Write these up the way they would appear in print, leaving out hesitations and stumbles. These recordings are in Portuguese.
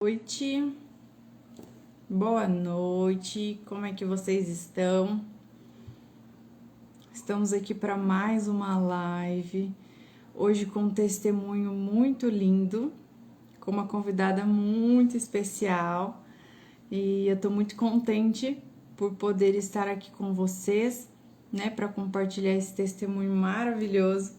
Noite, boa noite, como é que vocês estão? Estamos aqui para mais uma live, hoje com um testemunho muito lindo, com uma convidada muito especial e eu tô muito contente por poder estar aqui com vocês, né, para compartilhar esse testemunho maravilhoso.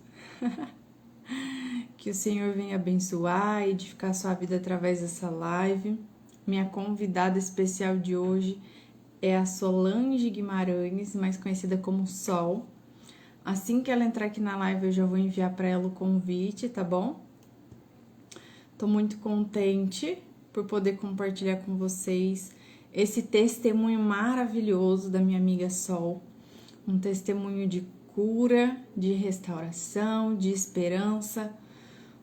Que o Senhor venha abençoar e edificar sua vida através dessa live. Minha convidada especial de hoje é a Solange Guimarães, mais conhecida como Sol. Assim que ela entrar aqui na live, eu já vou enviar para ela o convite, tá bom? Tô muito contente por poder compartilhar com vocês esse testemunho maravilhoso da minha amiga Sol. Um testemunho de cura, de restauração, de esperança,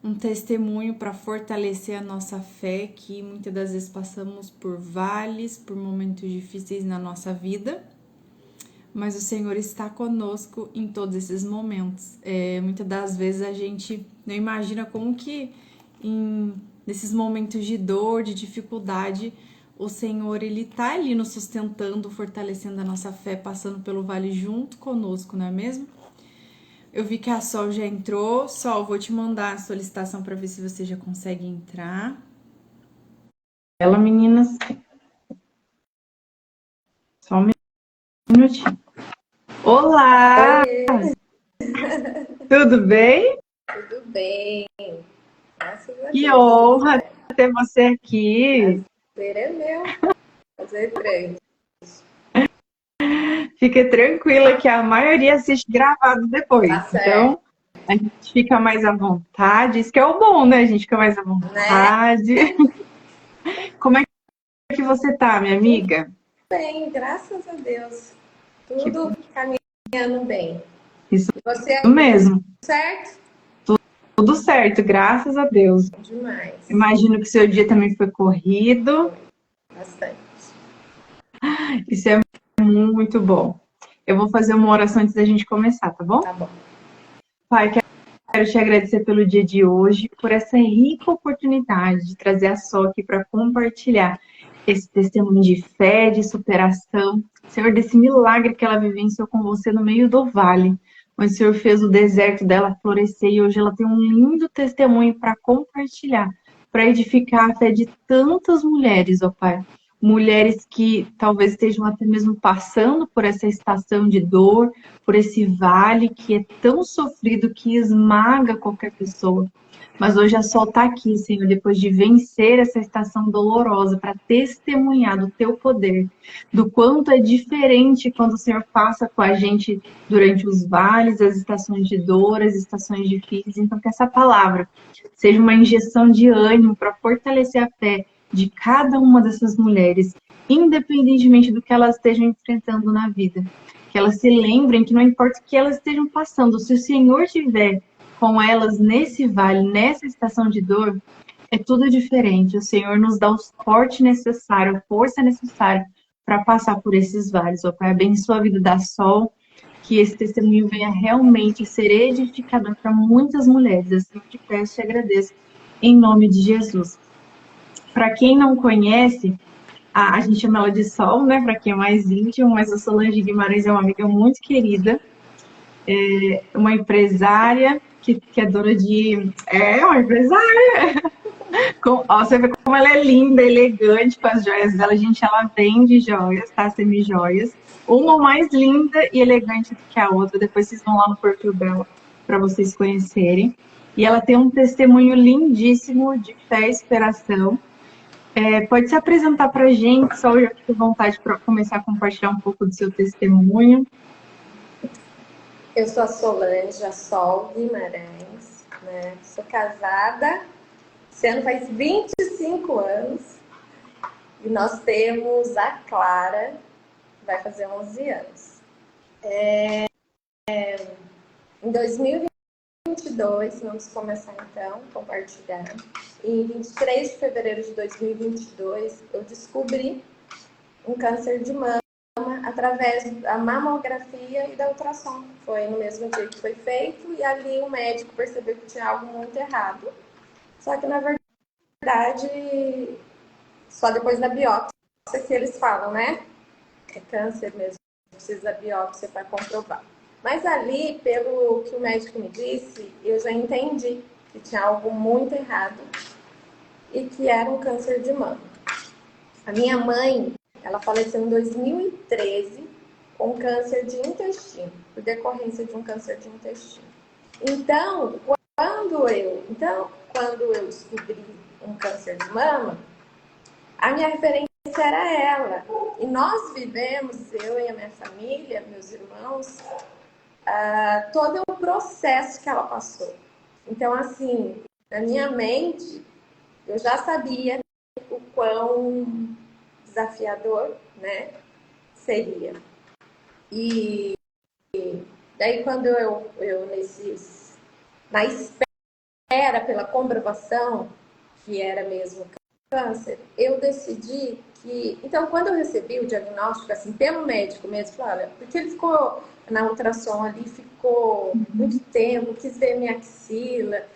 um testemunho para fortalecer a nossa fé, que muitas das vezes passamos por vales, por momentos difíceis na nossa vida, mas o Senhor está conosco em todos esses momentos. Muitas das vezes a gente não imagina como que nesses momentos de dor, de dificuldade, o Senhor ele tá ali nos sustentando, fortalecendo a nossa fé, passando pelo vale junto conosco, não é mesmo? Eu vi que a Sol já entrou. Sol, vou te mandar a solicitação para ver se você já consegue entrar. Ela, meninas. Só um minutinho. Olá! Oi, Tudo bem? tudo bem? Graças a Que Deus, tudo honra certo. ter você aqui. Prazer é meu fazer frente. Fique tranquila que a maioria assiste gravado depois. Tá certo, Então, a gente fica mais à vontade. Isso que é o bom, né? A gente fica mais à né? vontade. Como é que você tá, minha Tudo amiga? bem, graças a Deus. Que Tudo bom. caminhando bem. Isso E você aí, tudo mesmo. certo? Tudo certo, graças a Deus. Demais. Imagino que seu dia também foi corrido. Foi, bastante. Isso é muito bom. Eu vou fazer uma oração antes da gente começar, tá bom? Tá bom. Pai, quero te agradecer pelo dia de hoje, por essa rica oportunidade de trazer a Sol aqui para compartilhar esse testemunho de fé, de superação. Senhor, desse milagre que ela vivenciou com você no meio do vale, onde o Senhor fez o deserto dela florescer e hoje ela tem um lindo testemunho para compartilhar, para edificar a fé de tantas mulheres, ó Pai. Mulheres que talvez estejam até mesmo passando por essa estação de dor, por esse vale que é tão sofrido que esmaga qualquer pessoa. Mas hoje a Sol está aqui, Senhor, depois de vencer essa estação dolorosa, para testemunhar do teu poder, do quanto é diferente quando o Senhor passa com a gente durante os vales, as estações de dor, as estações difíceis. Então, que essa palavra seja uma injeção de ânimo para fortalecer a fé de cada uma dessas mulheres, independentemente do que elas estejam enfrentando na vida. Que elas se lembrem que não importa o que elas estejam passando, se o Senhor tiver com elas nesse vale, nessa estação de dor, é tudo diferente. O Senhor nos dá o suporte necessário, a força necessária para passar por esses vales. Ó Pai, abençoa a vida da Sol, que esse testemunho venha realmente ser edificador para muitas mulheres. Assim eu te peço e agradeço, em nome de Jesus. Para quem não conhece, a gente chama ela de Sol, né? Para quem é mais íntimo, mas a Solange Guimarães é uma amiga muito querida, uma empresária que é dona de. É, uma empresária! Você vê como ela é linda, elegante com as joias dela. Gente, ela vende joias, tá? Semi-joias. Uma mais linda e elegante do que a outra. Depois vocês vão lá no perfil dela para vocês conhecerem. E ela tem um testemunho lindíssimo de fé e inspiração. Pode se apresentar para a gente, só eu fico à vontade para começar a compartilhar um pouco do seu testemunho. Eu sou a Solange, a Sol Guimarães, né? Sou casada, esse ano faz 25 anos. E nós temos a Clara, que vai fazer 11 anos. Em 2022, vamos começar então a compartilhar. Em 23 de fevereiro de 2022, eu descobri um câncer de mama através da mamografia e da ultrassom. Foi no mesmo dia que foi feito e ali o médico percebeu que tinha algo muito errado. Só que, na verdade, Só depois da biópsia que eles falam, né? É câncer mesmo, precisa da biópsia para comprovar. Mas ali, pelo que o médico me disse, eu já entendi que tinha algo muito errado e que era um câncer de mama. A minha mãe, ela faleceu em 2013 com câncer de intestino, por decorrência de um câncer de intestino. Então, quando eu descobri um câncer de mama, a minha referência era ela. E nós vivemos, eu e a minha família, meus irmãos, todo o processo que ela passou. Então, assim, na minha mente, eu já sabia o quão desafiador, né, seria. E daí, quando na espera pela comprovação que era mesmo câncer, eu decidi que... Então, quando eu recebi o diagnóstico, assim, pelo médico mesmo, olha, porque ele ficou na ultrassom ali, ficou muito tempo, quis ver minha axila,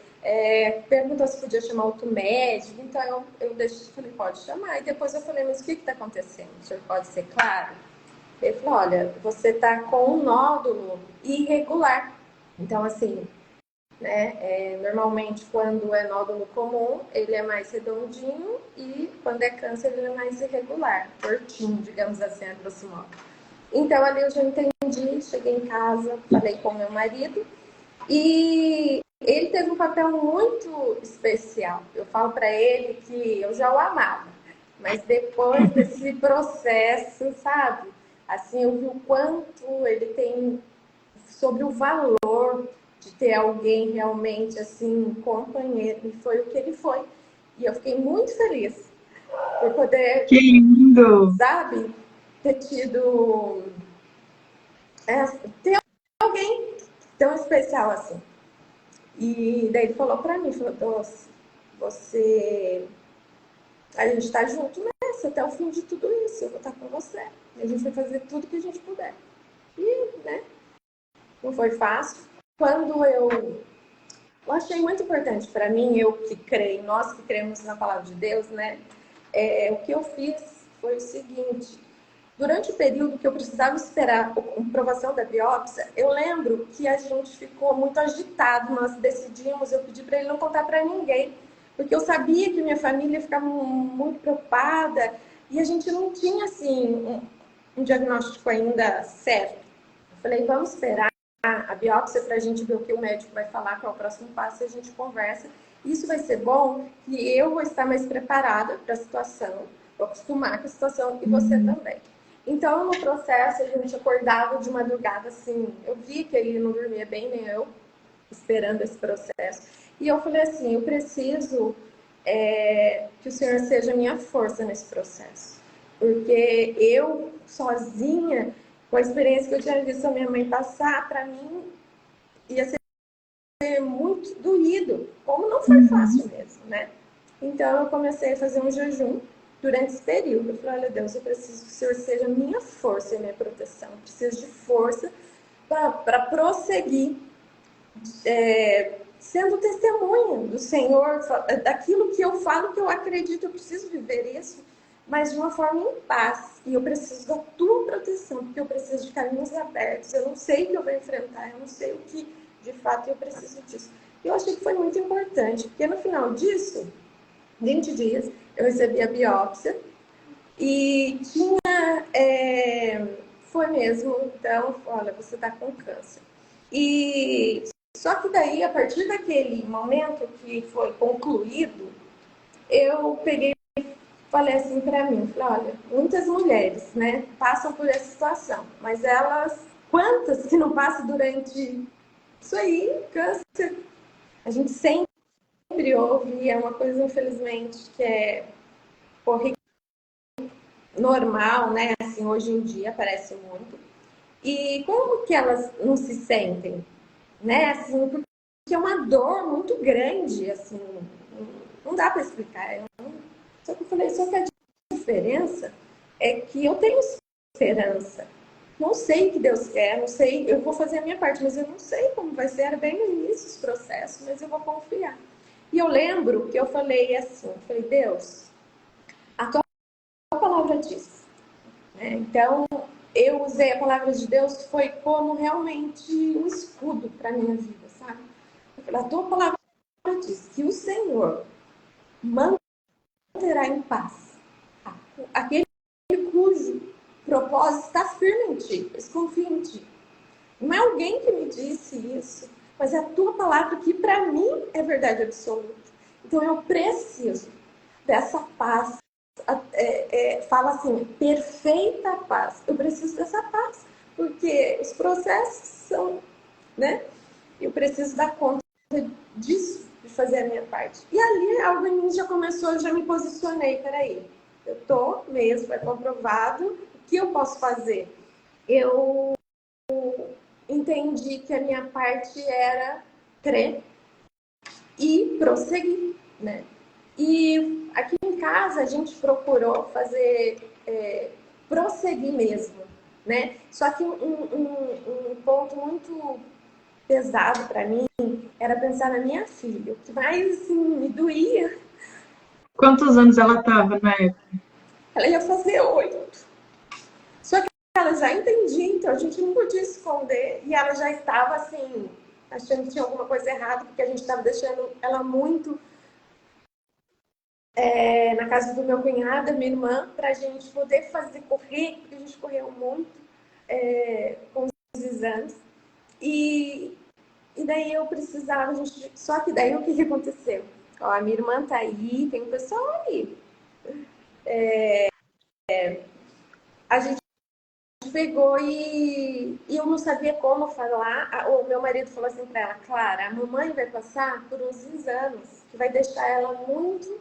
perguntou se podia chamar outro médico, então eu falei, pode chamar. E depois eu falei, mas o que está acontecendo? O senhor pode ser claro? Ele falou, olha, você está com um nódulo irregular. Então, assim, né, normalmente quando é nódulo comum, ele é mais redondinho e quando é câncer, ele é mais irregular, tortinho, digamos assim, a grosso modo. Então, ali eu já entendi, cheguei em casa, falei com meu marido e ele teve um papel muito especial. Eu falo para ele que eu já o amava, mas depois desse processo, sabe? Assim, eu vi o quanto ele tem sobre o valor de ter alguém realmente assim, companheiro, e foi o que ele foi. E eu fiquei muito feliz por poder, Que lindo! sabe, ter tido ter alguém tão especial assim. E daí ele falou pra mim, falou, Doce, a gente tá junto nessa, até o fim de tudo isso, eu vou estar com você. E a gente vai fazer tudo que a gente puder. E, né, não foi fácil. Quando eu achei muito importante para mim, eu que creio, nós que cremos na palavra de Deus, né, o que eu fiz foi o seguinte: durante o período que eu precisava esperar a comprovação da biópsia, eu lembro que a gente ficou muito agitado, nós decidimos, eu pedi para ele não contar para ninguém, porque eu sabia que minha família ficava muito preocupada e a gente não tinha, assim, um diagnóstico ainda certo. Eu falei, vamos esperar a biópsia para a gente ver o que o médico vai falar, qual é o próximo passo, e a gente conversa. Isso vai ser bom, que eu vou estar mais preparada para a situação, vou acostumar com a situação, e você também. Então, no processo, a gente acordava de madrugada, assim, eu vi que ele não dormia bem, nem eu, esperando esse processo. E eu falei assim, eu preciso que o Senhor seja minha força nesse processo. Porque eu, sozinha, com a experiência que eu tinha visto a minha mãe passar, para mim, ia ser muito doído. Como não foi fácil mesmo, né? Então, eu comecei a fazer um jejum durante esse período. Eu falei, olha Deus, eu preciso que o Senhor seja minha força e minha proteção. Eu preciso de força para prosseguir sendo testemunha do Senhor, daquilo que eu falo, que eu acredito, eu preciso viver isso, mas de uma forma em paz. E eu preciso da tua proteção, porque eu preciso de caminhos abertos. Eu não sei o que eu vou enfrentar, eu não sei o que, de fato, eu preciso disso. E eu achei que foi muito importante, porque no final disso, 20 dias, eu recebi a biópsia e tinha... foi mesmo, então, olha, você está com câncer. E só que daí, a partir daquele momento que foi concluído, eu peguei e falei assim para mim, falei, olha, muitas mulheres, né, passam por essa situação, mas elas, quantas que não passam durante isso aí, câncer? A gente sempre ouve, e é uma coisa, infelizmente, que é normal, né, assim, hoje em dia aparece muito. E como que elas não se sentem, né, assim, porque é uma dor muito grande, assim, não dá para explicar. Só que eu falei, só que a diferença é que eu tenho esperança. Não sei o que Deus quer, não sei, eu vou fazer a minha parte, mas eu não sei como vai ser, era bem no início os processos, mas eu vou confiar. E eu lembro que eu falei assim, falei, Deus, a tua palavra diz. Então, eu usei a palavra de Deus, foi como realmente um escudo para a minha vida, sabe? Eu falei, a tua palavra diz que o Senhor manterá em paz aquele cujo propósito está firme em ti, eles confiam em ti. Não é alguém que me disse isso, mas é a tua palavra que para mim é verdade absoluta. Então eu preciso dessa paz. Fala assim, perfeita paz. Eu preciso dessa paz, porque os processos são, né? Eu preciso dar conta disso, de fazer a minha parte. E ali algo em mim já começou, eu já me posicionei, peraí, eu tô mesmo, é comprovado, o que eu posso fazer? Eu entendi que a minha parte era crer e prosseguir, né? E aqui em casa a gente procurou fazer, prosseguir mesmo, né? Só que um ponto muito pesado para mim era pensar na minha filha. O que mais assim, me doía. Quantos anos ela estava na época? Ela ia fazer 8. Só que ela já entendia, então a gente não podia esconder. E ela já estava assim, achando que tinha alguma coisa errada, porque a gente estava deixando ela muito na casa do meu cunhado, minha irmã, para a gente poder fazer correr, porque a gente correu muito com os exames. E daí eu precisava, só que daí o que aconteceu? Ó, a minha irmã tá aí, tem um pessoal aí. A gente pegou e eu não sabia como falar. O meu marido falou assim para ela, Clara, a mamãe vai passar por uns exames que vai deixar ela muito,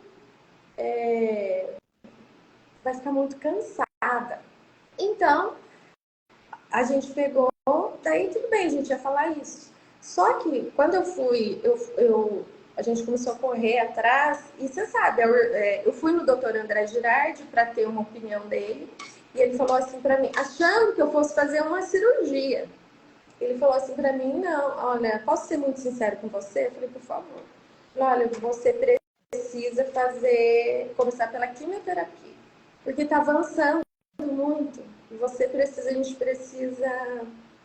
vai ficar muito cansada. Então, a gente pegou, daí tudo bem, a gente ia falar isso. Só que quando eu fui, a gente começou a correr atrás, e você sabe, eu fui no Dr. André Girardi para ter uma opinião dele, e ele falou assim para mim, achando que eu fosse fazer uma cirurgia. Ele falou assim para mim, não, olha, posso ser muito sincero com você? Eu falei, por favor. Olha, você precisa começar pela quimioterapia, porque está avançando muito. A gente precisa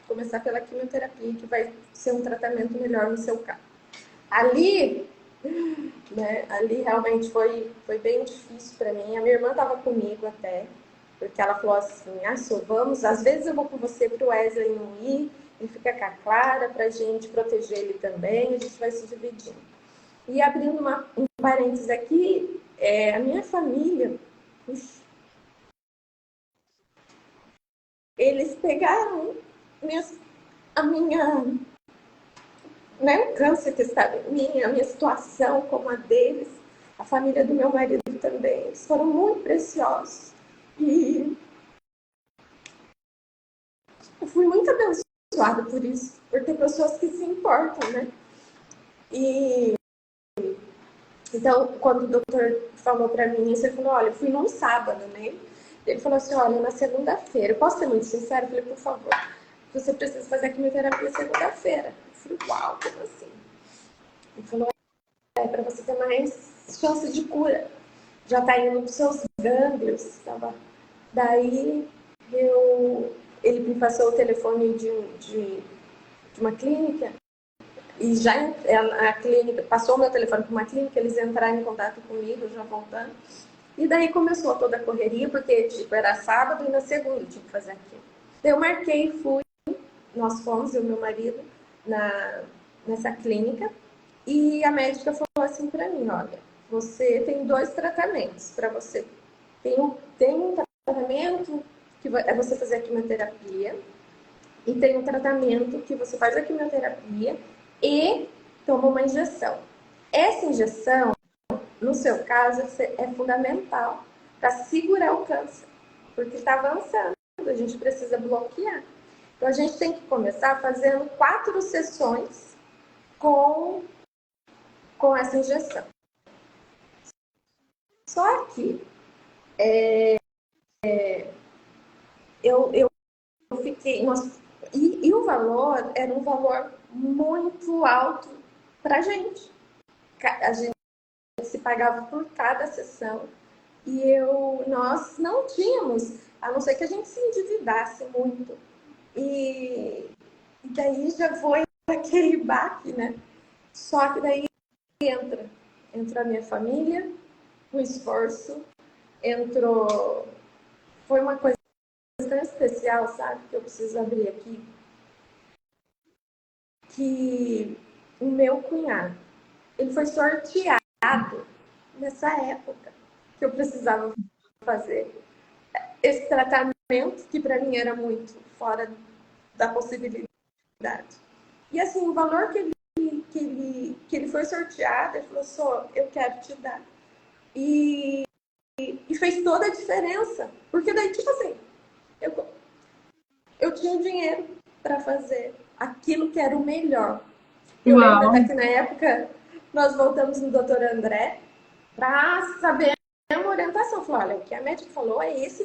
começar pela quimioterapia, que vai ser um tratamento melhor no seu caso. Ali, né, ali realmente foi bem difícil para mim. A minha irmã estava comigo até, porque ela falou assim, vamos, às vezes eu vou com você para o Wesley não ir, e fica com a Clara para a gente proteger ele também, a gente vai se dividindo. E abrindo um parênteses aqui, a minha família, eles pegaram a minha, né, o câncer que estava em mim, a minha situação como a deles, a família do meu marido também, eles foram muito preciosos. E eu fui muito abençoada por isso, por ter pessoas que se importam, né? E então, quando o doutor falou para mim isso, ele falou, olha, eu fui num sábado, né? Ele falou assim, olha, na segunda-feira, eu posso ser muito sincero? Eu falei, por favor, você precisa fazer a quimioterapia segunda-feira. Eu falei, uau, como assim? Ele falou, para você ter mais chance de cura. Já tá indo pros seus gânglios. Tava. Daí, ele me passou o telefone de uma clínica. E já a clínica, passou o meu telefone para uma clínica, eles entraram em contato comigo, já voltando. E daí começou toda a correria, porque tipo, era sábado e na segunda eu tinha que fazer aquilo. Eu marquei, fui, nós fomos, eu e meu marido, nessa clínica. E a médica falou assim para mim, olha, você tem 2 tratamentos para você. Tem um tratamento que é você fazer a quimioterapia, e tem um tratamento que você faz a quimioterapia e toma uma injeção. Essa injeção, no seu caso, é fundamental para segurar o câncer, porque está avançando, a gente precisa bloquear. Então, a gente tem que começar fazendo 4 sessões com essa injeção. Só que eu fiquei... E o valor era um valor muito alto para a gente. A gente se pagava por cada sessão. E eu nós não tínhamos, a não ser que a gente se endividasse muito. E daí já foi aquele baque, né? Só que daí entra a minha família, o esforço, foi uma coisa tão especial, sabe? Que eu preciso abrir aqui. Que o meu cunhado, ele foi sorteado nessa época que eu precisava fazer esse tratamento, que para mim era muito fora da possibilidade. E assim, o valor que ele foi sorteado, ele falou, só, eu quero te dar. E fez toda a diferença. Porque daí, tipo assim, eu tinha dinheiro para fazer aquilo que era o melhor. Eu lembro até que na época nós voltamos no doutor André para saber uma orientação. Falou, olha, o que a médica falou é esse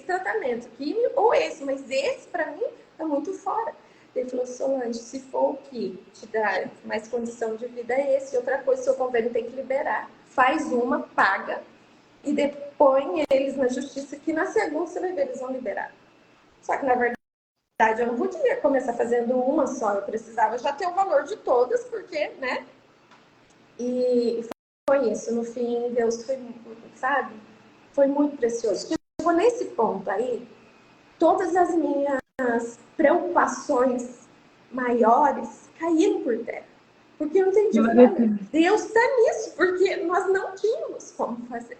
tratamento, químio ou esse, mas esse para mim é muito fora. Ele falou, Solange, se for o que te dá mais condição de vida é esse. Outra coisa, seu convênio tem que liberar. Faz uma, paga e depõe eles na justiça que na segunda você vai ver, eles vão liberar. Só que na verdade eu não podia começar fazendo uma só, eu precisava já ter o valor de todas, porque, né? E foi isso, no fim, Deus foi, sabe? Foi muito precioso. Chegou nesse ponto aí, todas as minhas preocupações maiores caíram por terra. Porque eu entendi, olha, Deus está nisso, porque nós não tínhamos como fazer.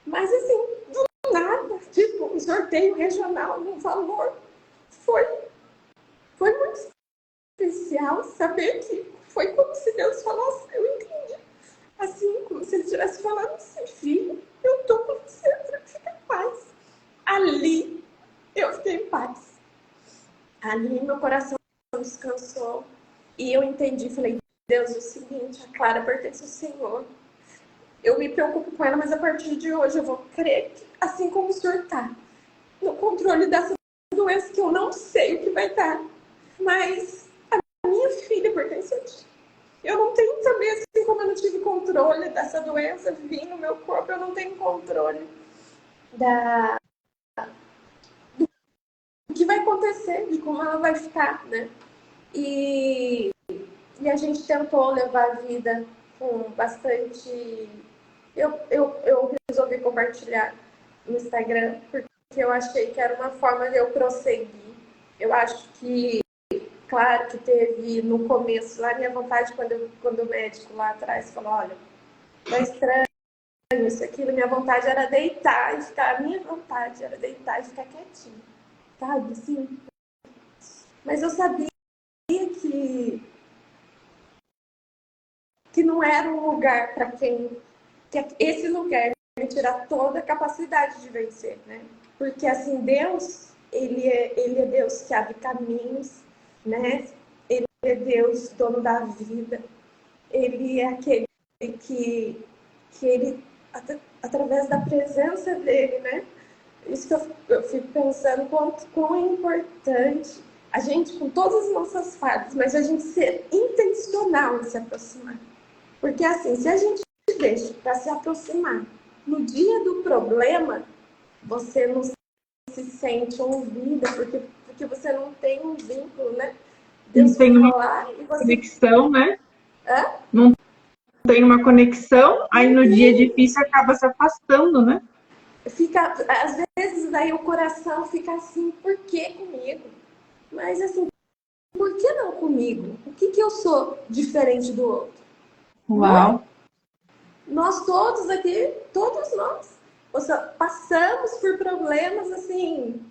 Mas assim, do nada, tipo, um sorteio regional no valor, foi muito especial saber que foi como se Deus falasse, eu entendi. Assim, como se ele estivesse falando assim, filho, eu estou com você, fica em paz. Ali, eu fiquei em paz. Ali, meu coração descansou. E eu entendi, falei, Deus, é o seguinte, a Clara pertence ao Senhor. Eu me preocupo com ela, mas a partir de hoje eu vou crer que, assim como o Senhor está no controle dessa doença que eu não sei o que vai dar, mas a minha filha pertence a ti. Eu não tenho também, assim como eu não tive controle dessa doença vir no meu corpo, eu não tenho controle do que vai acontecer, de como ela vai ficar, né? E a gente tentou levar a vida com bastante... Eu resolvi compartilhar no Instagram, porque eu achei que era uma forma de eu prosseguir. Eu acho que, claro que teve no começo, lá minha vontade, quando o médico lá atrás falou, olha, tá estranho isso, aquilo, minha vontade era deitar e ficar, a minha vontade era deitar e ficar quietinha, sabe, assim. Mas eu sabia que não era um lugar para quem... que esse lugar me tirar toda a capacidade de vencer, né? Porque, assim, Deus, ele é Deus que abre caminhos, né? Ele é Deus, dono da vida. Ele é aquele que ele, através da presença dele, né? Isso que eu fico pensando, quão é importante a gente, com todas as nossas falhas, mas a gente ser intencional em se aproximar. Porque, assim, se a gente deixa para se aproximar no dia do problema, você não se sente ouvida, porque você não tem um vínculo, né? Deus não tem uma e você... conexão, né? Hã? Não tem uma conexão, aí no dia difícil acaba se afastando, né? Fica, às vezes, daí o coração fica assim, por que comigo? Mas assim, por que não comigo? O que eu sou diferente do outro? Uau! Nós todos aqui, todos nós, passamos por problemas assim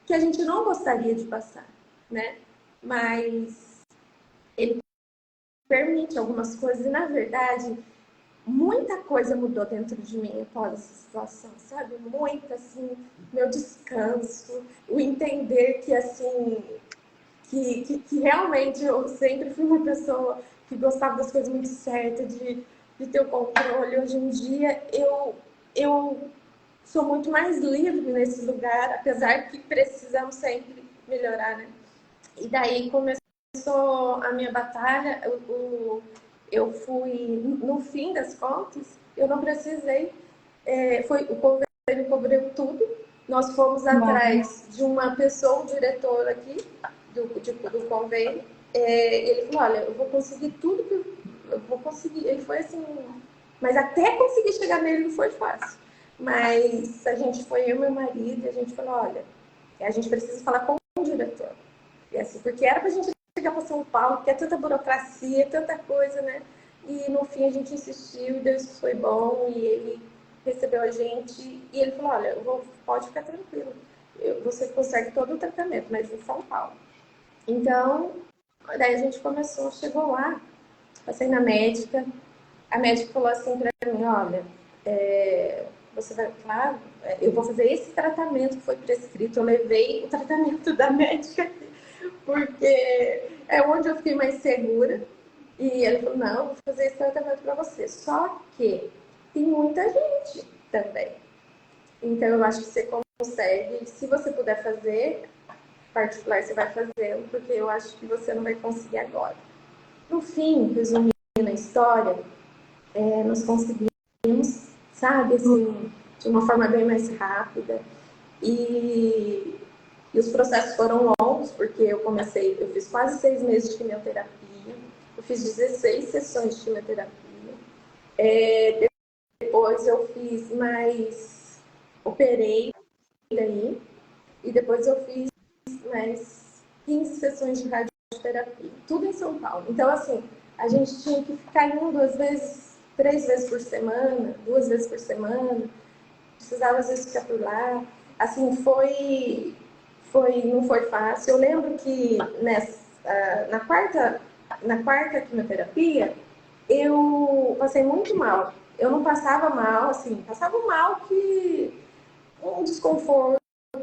que a gente não gostaria de passar, né? Mas ele permite algumas coisas e, na verdade, muita coisa mudou dentro de mim após essa situação, sabe? Muito, assim, meu descanso, o entender que, assim, que realmente eu sempre fui uma pessoa que gostava das coisas muito certas, de ter o controle. Hoje em dia, eu sou muito mais livre nesse lugar, apesar que precisamos sempre melhorar, né? E daí começou a minha batalha, eu fui, no fim das contas, eu não precisei, o convênio ele cobriu tudo. Nós fomos atrás de uma pessoa, um diretor aqui do convênio. Ele falou, olha, eu vou conseguir tudo que eu vou conseguir. Ele foi assim, mas até conseguir chegar nele não foi fácil. Mas a gente foi, eu e meu marido, e a gente falou, olha, a gente precisa falar com o diretor. E assim, porque era pra gente chegar para São Paulo, porque é tanta burocracia, tanta coisa, né? E no fim a gente insistiu e Deus foi bom e ele recebeu a gente e ele falou, olha, pode ficar tranquilo, você consegue todo o tratamento, mas em São Paulo. Então, daí a gente começou, chegou lá, passei na médica, a médica falou assim para mim, olha, você vai, claro, eu vou fazer esse tratamento que foi prescrito, eu levei o tratamento da médica, porque é onde eu fiquei mais segura. E ele falou, não, vou fazer esse tratamento para você. Só que tem muita gente também. Então, eu acho que você consegue. Se você puder fazer particular, você vai fazê-lo, porque eu acho que você não vai conseguir agora. No fim, resumindo a história, nós conseguimos, sabe, assim, de uma forma bem mais rápida. E os processos foram longos, porque eu fiz quase 6 meses de quimioterapia. Eu fiz 16 sessões de quimioterapia. Depois eu fiz mais... Operei daí. E depois eu fiz mais 15 sessões de radioterapia. Tudo em São Paulo. Então, assim, a gente tinha que ficar indo 2 vezes, 3 vezes por semana, 2 vezes por semana. Precisava, às vezes, ficar por lá. Assim, não foi fácil. Eu lembro que na quarta quimioterapia, eu passei muito mal. Eu não passava mal, assim, passava mal que um desconforto,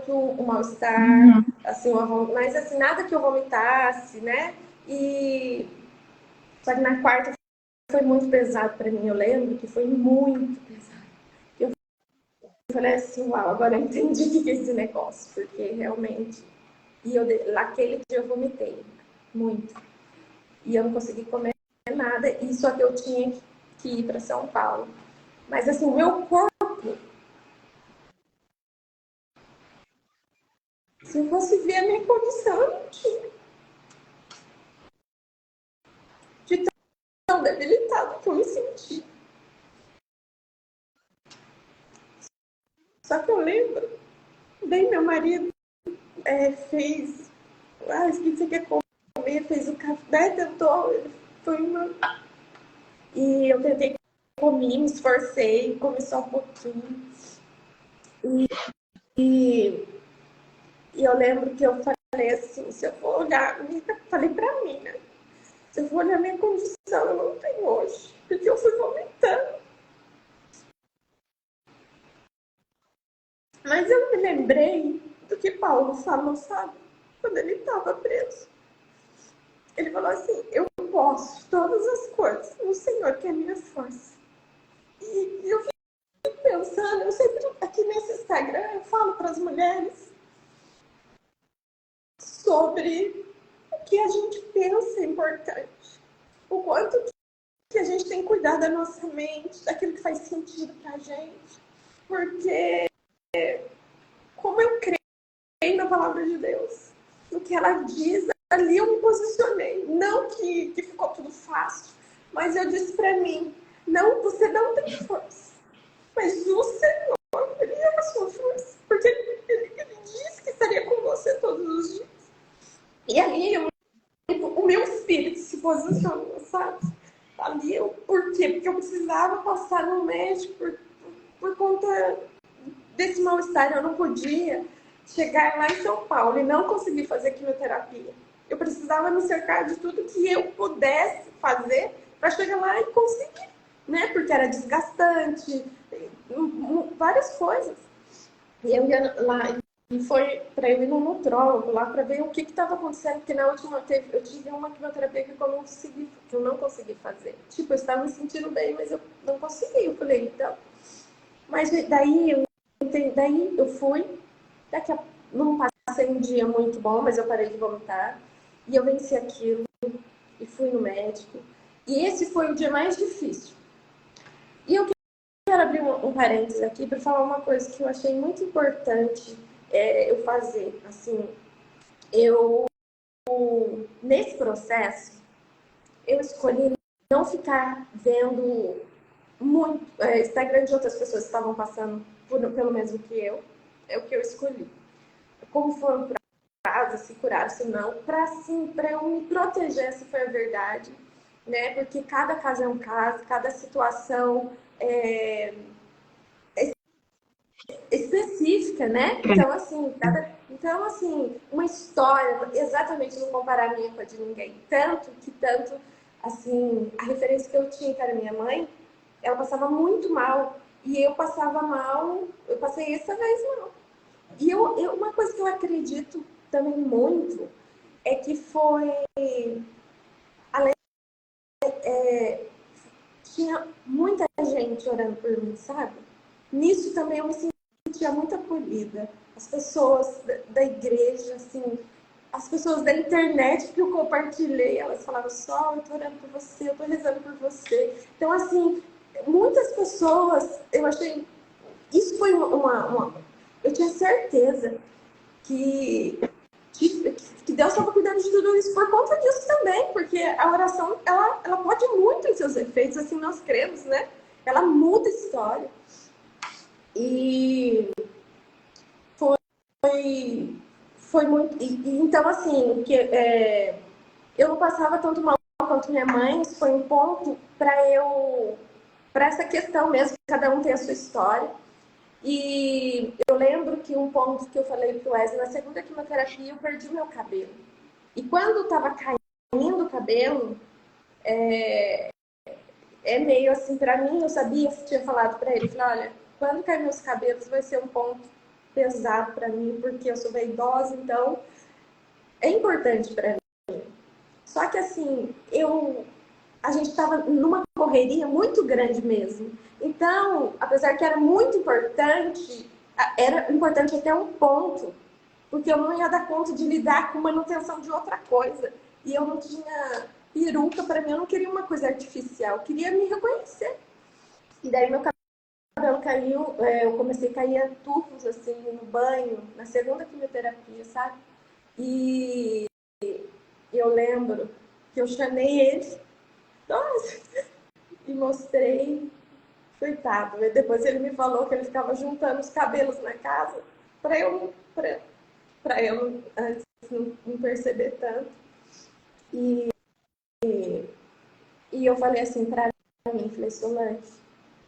um mal-estar, assim, mas assim, nada que eu vomitasse, né? Só que na quarta foi muito pesado para mim, eu lembro que foi muito pesado. Eu falei assim, uau, agora eu entendi o que é esse negócio, porque realmente... naquele dia eu vomitei muito. E eu não consegui comer nada, e só que eu tinha que ir para São Paulo. Mas assim, meu corpo, se eu fosse ver a minha condição, eu não tinha. De tão debilitado que eu me senti. Só que eu lembro, bem meu marido fez, o que você quer comer? Fez o café, tentou, foi uma... E eu tentei comer, me esforcei, comi só um pouquinho. E eu lembro que eu falei assim, se eu for olhar, falei pra mim, né? Se eu for olhar minha condição, eu não tenho hoje, porque eu fui vomitando. Mas eu me lembrei do que Paulo falou, sabe? Quando ele estava preso. Ele falou assim, eu posso todas as coisas no Senhor, que é a minha força. E eu fico pensando, eu sempre aqui nesse Instagram, eu falo para as mulheres sobre o que a gente pensa é importante. O quanto que a gente tem que cuidar da nossa mente, daquilo que faz sentido pra gente. Porque como eu creio na palavra de Deus, no que ela diz, ali eu me posicionei. Não que ficou tudo fácil, mas eu disse pra mim, não, você não tem força. Mas o Senhor, Ele é a sua força. Porque ele disse que estaria com você todos os dias. E ali o meu espírito se posicionou, sabe? Ali por quê? Porque eu precisava passar no médico por conta desse mal-estar. Eu não podia chegar lá em São Paulo e não conseguir fazer quimioterapia. Eu precisava me cercar de tudo que eu pudesse fazer para chegar lá e conseguir, né? Porque era desgastante, várias coisas. E eu ia lá, e foi para eu ir no nutrólogo lá para ver o que estava acontecendo, porque na última eu tive uma quimioterapia que eu não consegui fazer. Tipo, eu estava me sentindo bem, mas eu não consegui. Eu falei, então. Mas daí eu fui, não passei um dia muito bom, mas eu parei de vomitar. E eu venci aquilo e fui no médico. E esse foi o dia mais difícil. E eu quero abrir um parênteses aqui para falar uma coisa que eu achei muito importante eu fazer. Assim, nesse processo, eu escolhi não ficar vendo muito Instagram de outras pessoas que estavam passando pelo mesmo que eu. É o que eu escolhi. Como foram para casa, se curaram, se não, para eu me proteger, se foi a verdade, né? Porque cada caso é um caso, cada situação é específica, né? Então, assim, uma história, exatamente não comparar a minha com a de ninguém. Tanto, assim, a referência que eu tinha, que era minha mãe, ela passava muito mal. E eu passava mal, eu passei essa vez mal. E uma coisa que eu acredito também muito é que foi, tinha muita gente orando por mim, sabe? Nisso também eu me sentia muito acolhida. As pessoas da igreja, assim, as pessoas da internet que eu compartilhei, elas falavam, Sol, eu tô orando por você, eu tô rezando por você. Então, assim, muitas pessoas, eu achei, isso foi eu tinha certeza que Deus estava cuidando de tudo isso por conta disso também, porque a oração, ela pode muito em seus efeitos, assim nós cremos, né? Ela muda a história. E foi muito... então, assim, eu não passava tanto mal quanto minha mãe, isso foi um ponto para essa questão mesmo, que cada um tem a sua história. E eu lembro que um ponto que eu falei pro Wesley, na segunda quimioterapia, eu perdi meu cabelo. E quando estava caindo o cabelo, meio assim, para mim, eu sabia, eu tinha falado para ele, falei, olha, quando cair meus cabelos vai ser um ponto pesado para mim, porque eu sou vaidosa, então é importante para mim. Só que assim, a gente estava numa correria muito grande mesmo. Então, apesar que era importante até um ponto, porque eu não ia dar conta de lidar com manutenção de outra coisa. E eu não tinha peruca, para mim, eu não queria uma coisa artificial, eu queria me reconhecer. E daí meu cabelo caiu, eu comecei a cair a tufos, assim, no banho, na segunda quimioterapia, sabe? E eu lembro que eu chamei ele, nossa, e mostrei, coitado. E depois ele me falou que ele ficava juntando os cabelos na casa para eu antes não perceber tanto. E eu falei assim para mim, falei, Solange,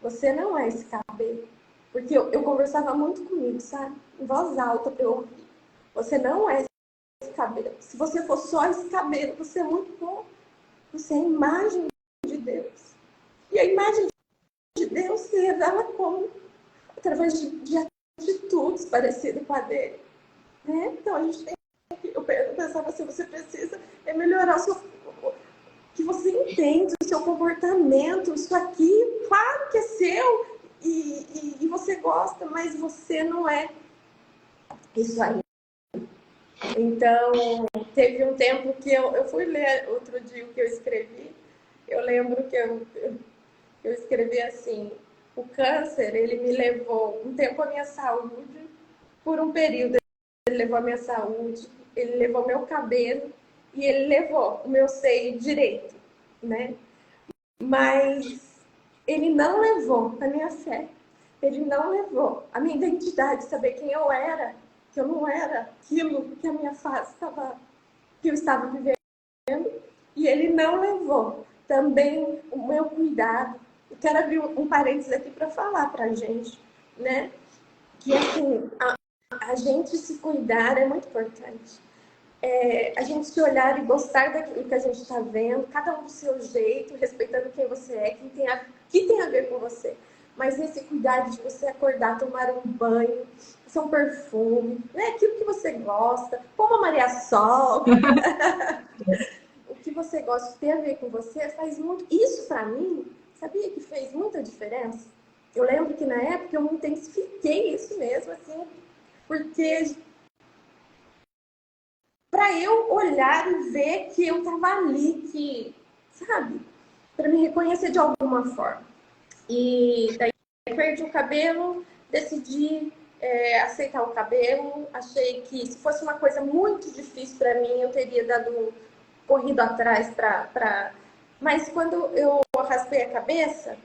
você não é esse cabelo. Porque eu conversava muito comigo, sabe? Em voz alta para eu ouvir. Você não é esse cabelo. Se você for só esse cabelo, você é muito bom. Você é a imagem de Deus. E a imagem de Deus se revela como? Através de atitudes parecidas com a dele. Né? Então a gente tem que... Eu pensava assim, você precisa melhorar o seu... que você entende o seu comportamento. Isso aqui, claro que é seu e você gosta, mas você não é isso aí. Então, teve um tempo que eu fui ler outro dia o que eu escrevi. Eu lembro que eu escrevi assim, o câncer, ele me levou um tempo a minha saúde, por um período ele levou a minha saúde, ele levou meu cabelo e ele levou o meu seio direito, né? Mas ele não levou a minha fé, ele não levou a minha identidade, saber quem eu era, que eu não era aquilo que a minha face que eu estava vivendo, e ele não levou também o meu cuidado. Eu quero abrir um parênteses aqui para falar para a gente, né? Que assim, a gente se cuidar é muito importante. A gente se olhar e gostar daquilo que a gente está vendo, cada um do seu jeito, respeitando quem você é, que tem a ver com você. Mas esse cuidado de você acordar, tomar um banho, passar um perfume, né? Aquilo que você gosta, pôr uma Maria Sol, o que você gosta, que tem a ver com você, faz muito. Isso para mim, sabia que fez muita diferença? Eu lembro que na época eu intensifiquei isso mesmo, assim, porque para eu olhar e ver que eu estava ali, que, sabe, para me reconhecer de alguma forma. E daí perdi o cabelo, decidi aceitar o cabelo. Achei que se fosse uma coisa muito difícil para mim, eu teria corrido atrás para. Mas quando eu raspei a cabeça,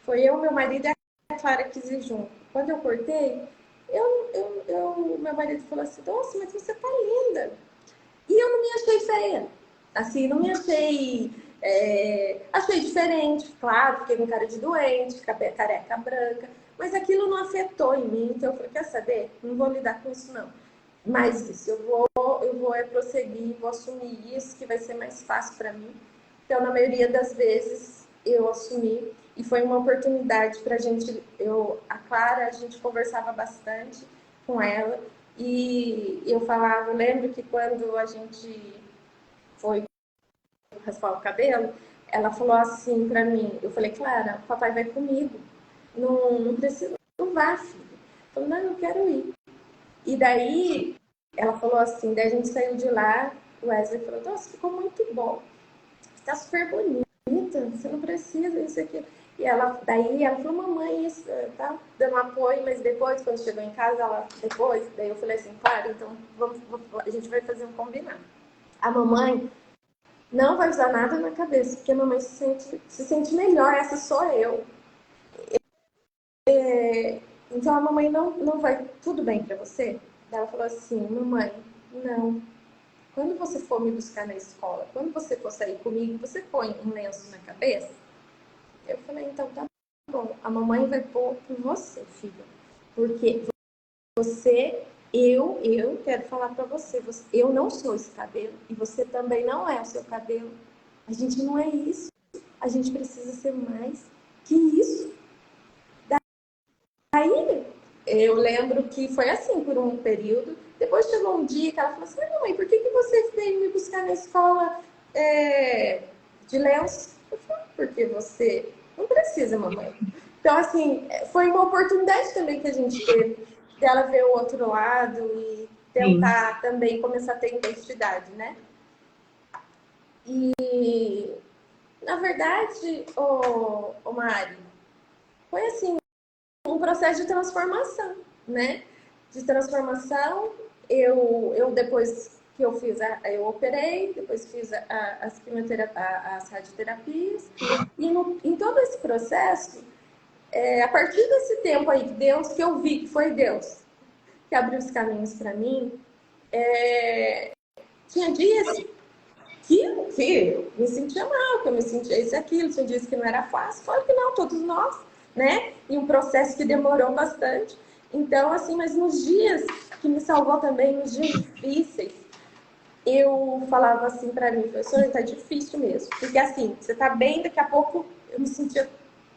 foi eu, meu marido e a Clara que quis ir junto. Quando eu cortei, meu marido falou assim: nossa, mas você tá linda. E eu não me achei feia. Assim, não me achei. Achei diferente, claro, fiquei com cara de doente, careca branca, mas aquilo não afetou em mim, então eu falei: quer saber? Não vou lidar com isso, não. Mas isso, eu vou prosseguir, vou assumir isso, que vai ser mais fácil para mim. Então, na maioria das vezes, eu assumi, e foi uma oportunidade para a gente, a Clara, a gente conversava bastante com ela, e eu falava, eu lembro que quando a gente foi raspar o cabelo, ela falou assim para mim, eu falei: Clara, o papai vai comigo, não precisa, não vá, filha. Eu falei: não, eu quero ir. E daí, ela falou assim, daí a gente saiu de lá, o Wesley falou: nossa, ficou muito bom, você tá super bonita, você não precisa, isso aqui. E daí ela falou: mamãe, isso tá dando apoio, mas depois, quando chegou em casa, daí eu falei assim: claro, então a gente vai fazer um combinado. A mamãe não vai usar nada na cabeça, porque a mamãe se sente melhor, essa sou eu. Então a mamãe não vai, tudo bem pra você? Ela falou assim: mamãe, não. Quando você for me buscar na escola, quando você for sair comigo, você põe um lenço na cabeça? Eu falei: então tá bom, a mamãe vai pôr por você, filha. Porque eu quero falar pra você, eu não sou esse cabelo e você também não é o seu cabelo. A gente não é isso. A gente precisa ser mais que isso. Daí, eu lembro que foi assim por um período. Depois chegou um dia que ela falou assim: mamãe, por que você veio me buscar na escola de lenço? Eu falei: porque você não precisa, mamãe. Então, assim, foi uma oportunidade também que a gente teve dela ver o outro lado e tentar também começar a ter identidade, né? E, na verdade, o Mari, foi assim, um processo de transformação, né? De transformação, eu depois que eu fiz, eu operei, depois fiz as radioterapias, e em todo esse processo, a partir desse tempo aí, Deus, que eu vi que foi Deus que abriu os caminhos para mim, tinha dias que eu me sentia mal, que eu me sentia isso e aquilo, tinha dias que não era fácil, claro que não, todos nós, né? E um processo que demorou bastante. Então, assim, mas nos dias que me salvou também, nos dias difíceis, eu falava assim para mim: professora, tá difícil mesmo. Porque assim, você tá bem, daqui a pouco eu me sentia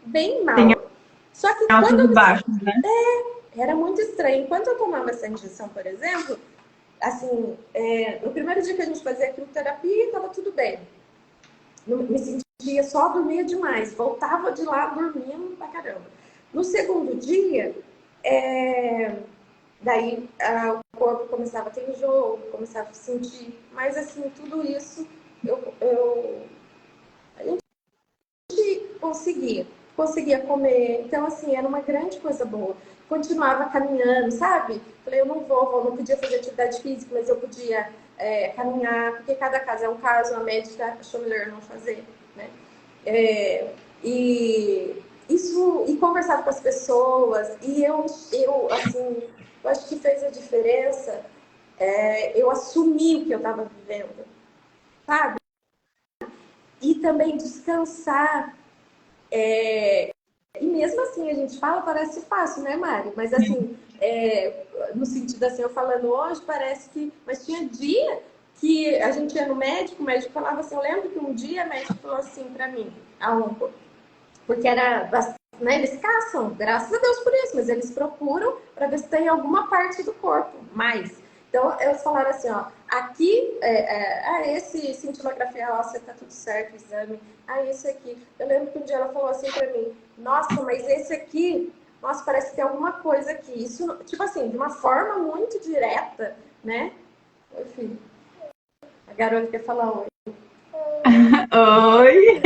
bem Tem mal. Só que altos quando e eu me baixos, né? era muito estranho. Enquanto eu tomava essa injeção, por exemplo, assim, no primeiro dia que a gente fazia a quimioterapia, estava tudo bem. Me sentia, só dormia demais. Voltava de lá dormindo pra caramba. No segundo dia, daí o corpo começava a ter enjoo, começava a sentir. Mas assim, tudo isso a gente conseguia comer. Então, assim, era uma grande coisa boa. Continuava caminhando, sabe? Falei: eu não podia fazer atividade física, mas eu podia caminhar, porque cada caso é um caso, a médica achou melhor não fazer, né? E isso, e conversar com as pessoas, e assim, eu acho que fez a diferença, eu assumi o que eu estava vivendo, sabe? E também descansar. E mesmo assim, a gente fala, parece fácil, né, Mari? Mas assim, no sentido assim, eu falando hoje, parece que. Mas tinha dia que a gente ia no médico, o médico falava assim. Eu lembro que um dia o médico falou assim pra mim, a onco, porque era bastante, né, eles caçam, graças a Deus por isso, mas eles procuram para ver se tem alguma parte do corpo mais. Então, eles falaram assim: ó, aqui, esse cintilografia óssea tá tudo certo, o exame, esse aqui. Eu lembro que um dia ela falou assim para mim: nossa, mas esse aqui, nossa, parece que tem alguma coisa aqui. Isso, tipo assim, de uma forma muito direta, né? Oi, filho. A garota quer falar oi. Oi!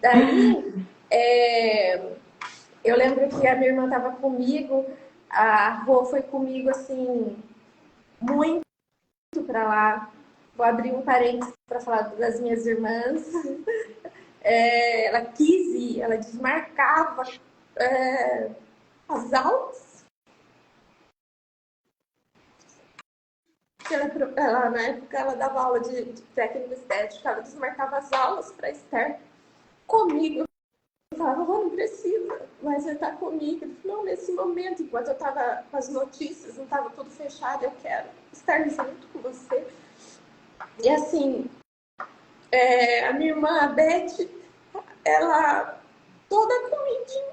Daí, Eu lembro que a minha irmã estava comigo, a Rô foi comigo, assim, muito para lá. Vou abrir um parênteses para falar das minhas irmãs. Ela quis ir, ela desmarcava as aulas. Ela, na época, ela dava aula de técnico estético, ela desmarcava as aulas para estar comigo. Eu falava, não precisa, mas ele tá comigo. Ele falou, não, nesse momento, enquanto eu tava com as notícias, não tava tudo fechado, eu quero estar junto com você. E assim, a minha irmã, a Beth, ela toda comidinha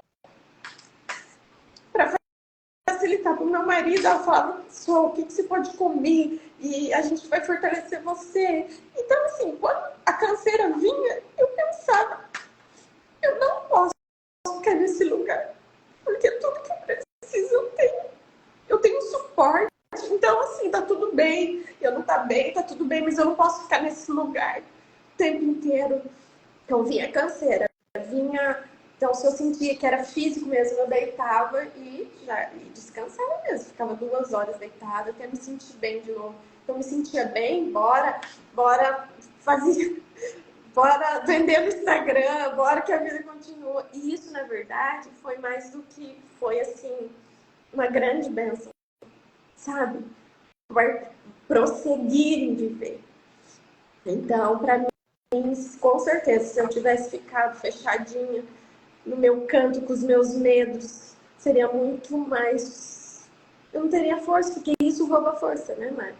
para facilitar para o meu marido. Ela falava, só o que você pode comer e a gente vai fortalecer você. Então, assim, quando a canseira vinha, eu pensava, eu não posso ficar nesse lugar, porque tudo que eu preciso eu tenho. Eu tenho suporte. Então, assim, tá tudo bem. Eu não tá bem, tá tudo bem, mas eu não posso ficar nesse lugar o tempo inteiro. Então, vinha canseira. Vinha... Então, se eu sentia que era físico mesmo, eu deitava e descansava mesmo. Ficava 2 horas deitada até me sentir bem de novo. Então, me sentia bem, bora fazer... Bora vender no Instagram, bora que a vida continua. E isso, na verdade, foi mais do que... Foi, assim, uma grande bênção, sabe? Vai prosseguir em viver. Então, para mim, com certeza, se eu tivesse ficado fechadinha no meu canto com os meus medos, seria muito mais... Eu não teria força, porque isso rouba força, né, Mari?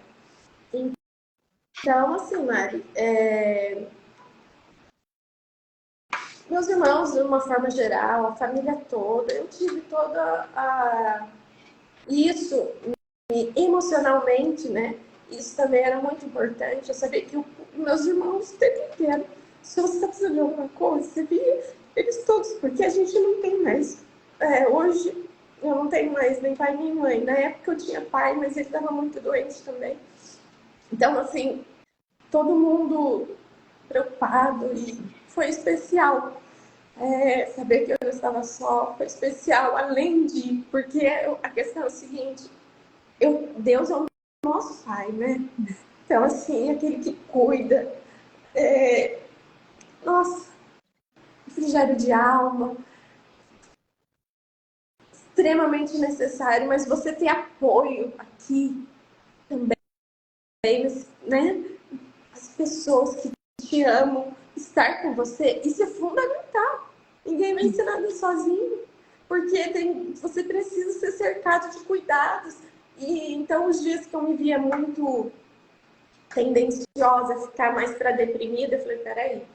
Então, assim, Mari, meus irmãos, de uma forma geral, a família toda, eu tive toda a... Isso, emocionalmente, né? Isso também era muito importante. Eu sabia que meus irmãos o tempo inteiro, se você está precisando de alguma coisa, você via eles todos, porque a gente não tem mais. Hoje eu não tenho mais nem pai nem mãe. Na época eu tinha pai, mas ele estava muito doente também. Então, assim, todo mundo preocupado e foi especial. Saber que eu não estava só foi especial, além de, porque a questão é o seguinte, Deus é o nosso pai, né? Então, assim, aquele que cuida. Nossa, refrigério de alma, extremamente necessário, mas você ter apoio aqui também, né? As pessoas que te amam, estar com você, isso é fundamental. Ninguém vai ensinar nada sozinho, porque você precisa ser cercado de cuidados. E então, os dias que eu me via muito tendenciosa a ficar mais para deprimida, eu falei, peraí,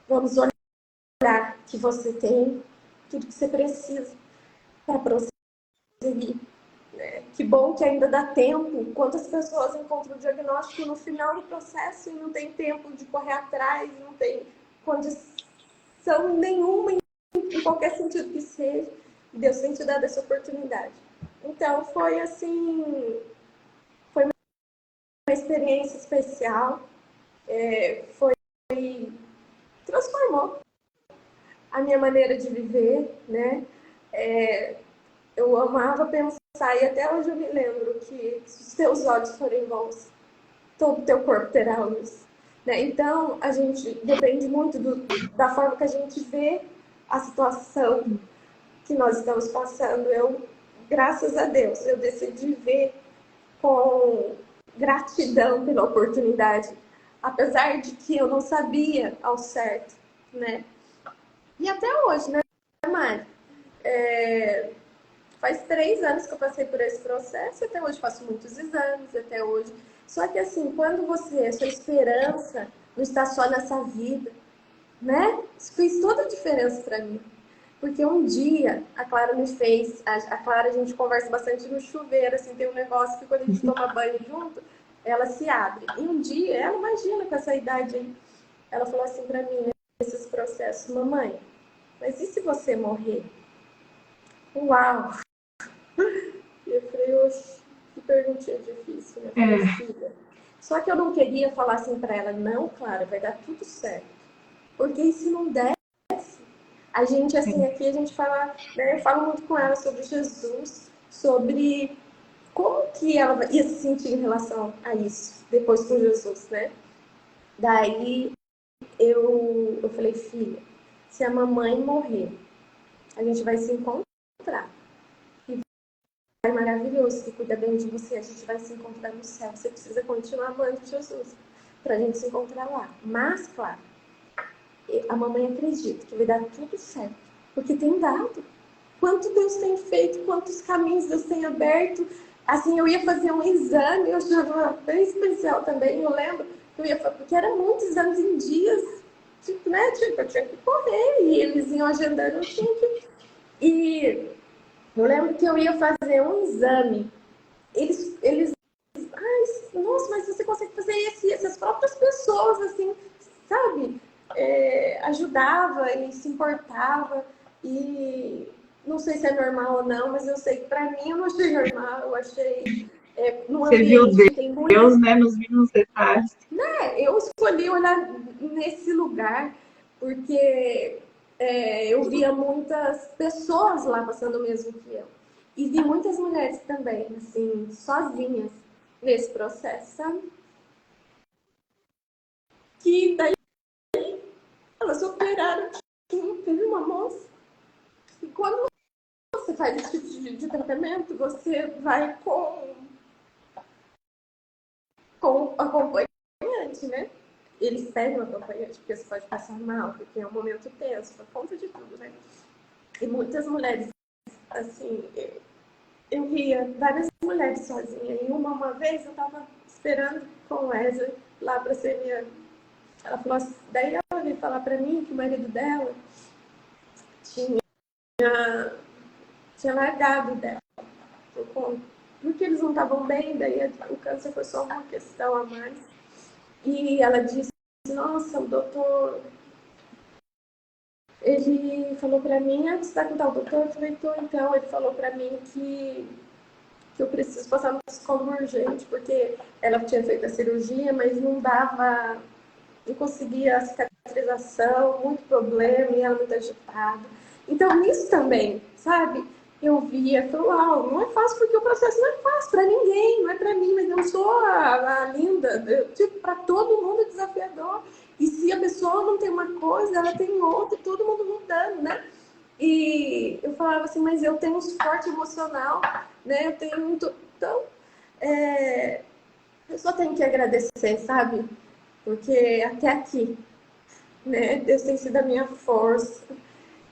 vamos olhar que você tem tudo que você precisa para prosseguir. Que bom que ainda dá tempo. Quantas pessoas encontram o diagnóstico no final do processo e não tem tempo de correr atrás, não tem condição nenhuma em qualquer sentido que seja. Deus tem te dado essa oportunidade. Então foi assim, foi uma experiência especial. Transformou a minha maneira de viver, né? Eu amava pensar, e até hoje eu me lembro que se os teus olhos forem bons, todo o teu corpo terá luz. Né? Então, a gente depende muito da forma que a gente vê a situação que nós estamos passando. Graças a Deus, eu decidi ver com gratidão pela oportunidade, apesar de que eu não sabia ao certo, né? E até hoje, né, Mari? Faz 3 anos que eu passei por esse processo, até hoje faço muitos exames, até hoje. Só que assim, quando a sua esperança não está só nessa vida, né? Isso fez toda a diferença para mim. Porque um dia a Clara me fez, a Clara a gente conversa bastante no chuveiro, assim, tem um negócio que quando a gente toma banho junto, ela se abre. E um dia, ela imagina com essa idade aí, ela falou assim para mim, nesses processos, mamãe, mas e se você morrer? Uau! E eu falei, oxe, que perguntinha difícil, né? Falei, filha. Só que eu não queria falar assim pra ela, não, Clara, vai dar tudo certo. Porque e se não desse? A gente, assim, aqui a gente fala, né, eu falo muito com ela sobre Jesus, sobre como que ela ia se sentir em relação a isso, depois com Jesus, né? Daí eu falei, filha, se a mamãe morrer, a gente vai se encontrar. E vai maravilhoso, que cuida bem de você, a gente vai se encontrar no céu. Você precisa continuar amando Jesus pra gente se encontrar lá. Mas, claro, a mamãe acredita que vai dar tudo certo, porque tem dado. Quanto Deus tem feito, quantos caminhos Deus tem aberto. Assim, eu ia fazer um exame, eu achava bem especial também, eu lembro, eu ia, porque eram muitos exames em dias, tipo, né? Tipo, eu tinha que correr, e eles iam agendando, eu tinha que. E eu lembro que eu ia fazer um exame. Eles ai, nossa, mas você consegue fazer esse, essas próprias pessoas, assim, sabe? Ajudava e se importava. E não sei se é normal ou não, mas eu sei que para mim eu não achei normal, eu achei num Você viu ambiente que tem muitas. Deus, né, nos mínimos detalhes. Eu escolhi olhar nesse lugar porque eu via muitas pessoas lá passando o mesmo que eu. E vi muitas mulheres também, assim, sozinhas nesse processo, sabe? Que daí elas operaram. Teve uma moça. E quando você faz esse tipo de tratamento, você vai com acompanhante, né? Eles pedem um acompanhante, porque você pode passar mal, porque é um momento tenso, por conta de tudo, né? E muitas mulheres, assim, eu via várias mulheres sozinhas. E uma vez eu tava esperando com o Wesley lá pra ser minha. Ela falou assim, daí ela veio falar pra mim que o marido dela tinha, tinha largado dela. Porque eles não estavam bem, daí o câncer foi só uma questão a mais. E ela disse, nossa, o doutor, ele falou pra mim, você tá com tal doutor? Eu falei, tô, então. Ele falou pra mim que eu preciso passar no psicólogo urgente, porque ela tinha feito a cirurgia, mas não dava, não conseguia a cicatrização, muito problema, e ela muito agitada. Então, nisso também, sabe? Eu via, falei, uau, não é fácil, porque o processo não é fácil para ninguém, não é para mim, mas eu sou a linda, tipo, para todo mundo é desafiador. E se a pessoa não tem uma coisa, ela tem outra, todo mundo mudando, né? E eu falava assim, mas eu tenho um suporte emocional, né? Eu tenho muito. Então, eu só tenho que agradecer, sabe? Porque até aqui, né? Deus tem sido a minha força.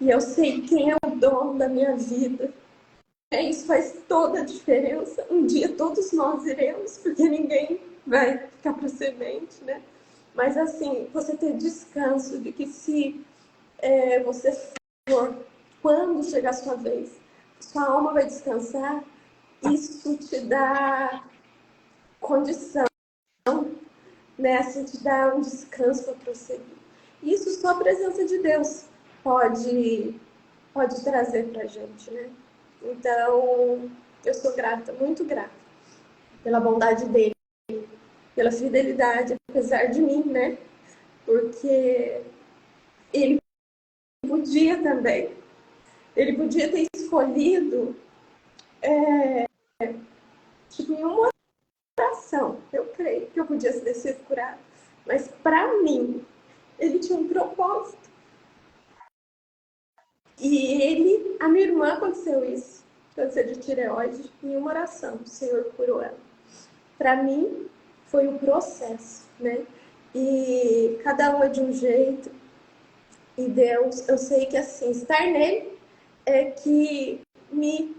E eu sei quem é o dono da minha vida. Isso faz toda a diferença. Um dia todos nós iremos, porque ninguém vai ficar para semente, né? Mas assim, você ter descanso de que se você for, quando chegar a sua vez, sua alma vai descansar, isso te dá condição, né? Assim, te dá um descanso para prosseguir. Isso só a presença de Deus pode trazer para a gente, né? Então, eu sou grata, muito grata, pela bondade dele, pela fidelidade, apesar de mim, né? Porque ele podia também, ele podia ter escolhido, tipo, em uma oração, eu creio que eu podia ter sido curada, mas para mim, ele tinha um propósito. E a minha irmã aconteceu isso, câncer de tireoide, em uma oração, o Senhor curou ela. Para mim, foi um processo, né? E cada um é de um jeito. E Deus, eu sei que assim, estar nele é que me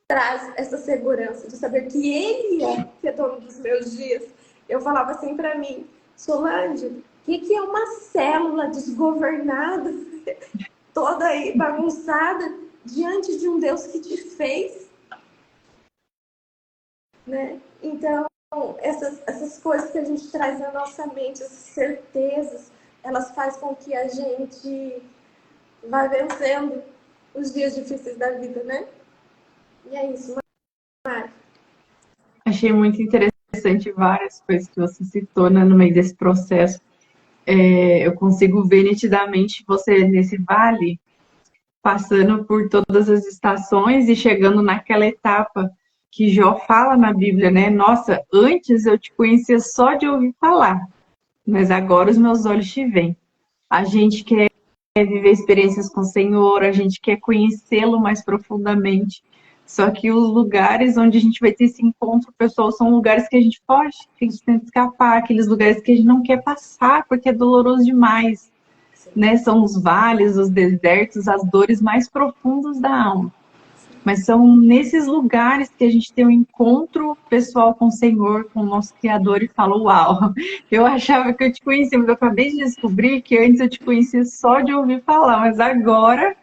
traz essa segurança de saber que Ele que é dono dos meus dias. Eu falava assim para mim, Solange, o que é uma célula desgovernada, toda aí bagunçada, diante de um Deus que te fez, né? Então, essas coisas que a gente traz na nossa mente, essas certezas, elas fazem com que a gente vá vencendo os dias difíceis da vida, né? E é isso, Mari. Achei muito interessante várias coisas que você citou, né, no meio desse processo. Eu consigo ver nitidamente você nesse vale, passando por todas as estações e chegando naquela etapa que Jó fala na Bíblia, né? Nossa, antes eu te conhecia só de ouvir falar, mas agora os meus olhos te veem. A gente quer viver experiências com o Senhor, a gente quer conhecê-lo mais profundamente. Só que os lugares onde a gente vai ter esse encontro pessoal são lugares que a gente foge, que a gente tenta escapar, aqueles lugares que a gente não quer passar porque é doloroso demais, né? São os vales, os desertos, as dores mais profundas da alma. Mas são nesses lugares que a gente tem um encontro pessoal com o Senhor, com o nosso Criador, e fala, uau, eu achava que eu te conhecia, mas eu acabei de descobrir que antes eu te conhecia só de ouvir falar, mas agora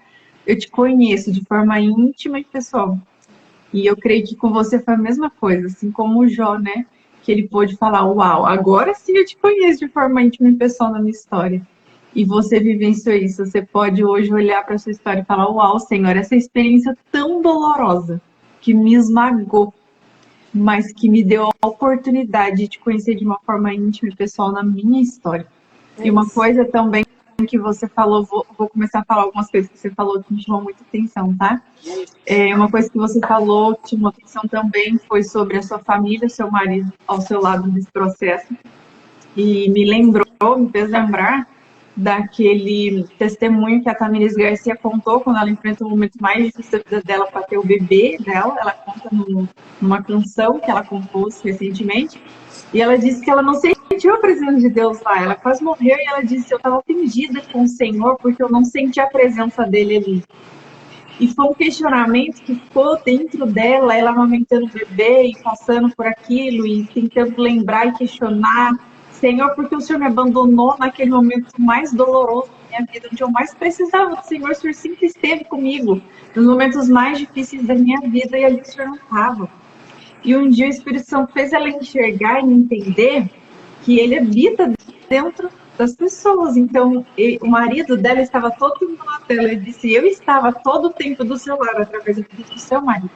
eu te conheço de forma íntima e pessoal. E eu creio que com você foi a mesma coisa, assim como o Jó, né? Que ele pôde falar, uau, agora sim eu te conheço de forma íntima e pessoal na minha história. E você vivenciou isso. Você pode hoje olhar para a sua história e falar, uau, Senhor, essa experiência tão dolorosa, que me esmagou, mas que me deu a oportunidade de te conhecer de uma forma íntima e pessoal na minha história. E uma coisa também que você falou, vou começar a falar algumas coisas que você falou que me chamou muita atenção, tá? Uma coisa que você falou que chamou atenção também foi sobre a sua família, seu marido ao seu lado nesse processo. E me fez lembrar daquele testemunho que a Tamires Garcia contou quando ela enfrenta o momento mais difícil da vida dela para ter o bebê dela. Ela conta numa canção que ela compôs recentemente. E ela disse que ela não sentiu a presença de Deus lá. Ela quase morreu e ela disse, eu estava ofendida com o Senhor porque eu não senti a presença dele ali. E foi um questionamento que ficou dentro dela, ela amamentando o bebê e passando por aquilo e tentando lembrar e questionar. Senhor, porque o Senhor me abandonou naquele momento mais doloroso da minha vida, onde eu mais precisava do Senhor, o Senhor sempre esteve comigo, nos momentos mais difíceis da minha vida, e ali o Senhor não estava. E um dia o Espírito Santo fez ela enxergar e entender que ele habita dentro das pessoas. Então, o marido dela estava todo tempo na tela. Ele disse, eu estava todo o tempo do seu lado, através do seu marido.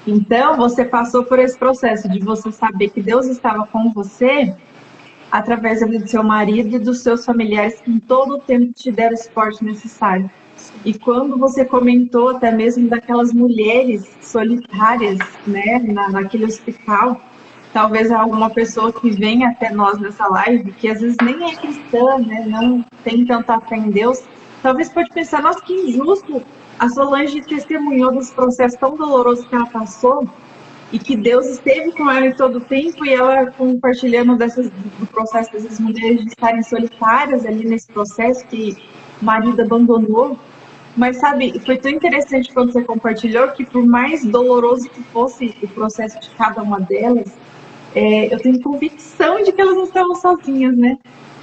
Então, você passou por esse processo de você saber que Deus estava com você através do seu marido e dos seus familiares que em todo o tempo te deram o suporte necessário. E quando você comentou até mesmo daquelas mulheres solitárias, né, naquele hospital, talvez alguma pessoa que vem até nós nessa live, que às vezes nem é cristã, né, não tem tanta fé em Deus, talvez pode pensar, nossa, que injusto, a Solange testemunhou desse processo tão doloroso que ela passou, e que Deus esteve com ela em todo o tempo, e ela compartilhando do processo dessas mulheres de estarem solitárias ali nesse processo que o marido abandonou. Mas, sabe, foi tão interessante quando você compartilhou que, por mais doloroso que fosse o processo de cada uma delas, eu tenho convicção de que elas não estavam sozinhas, né?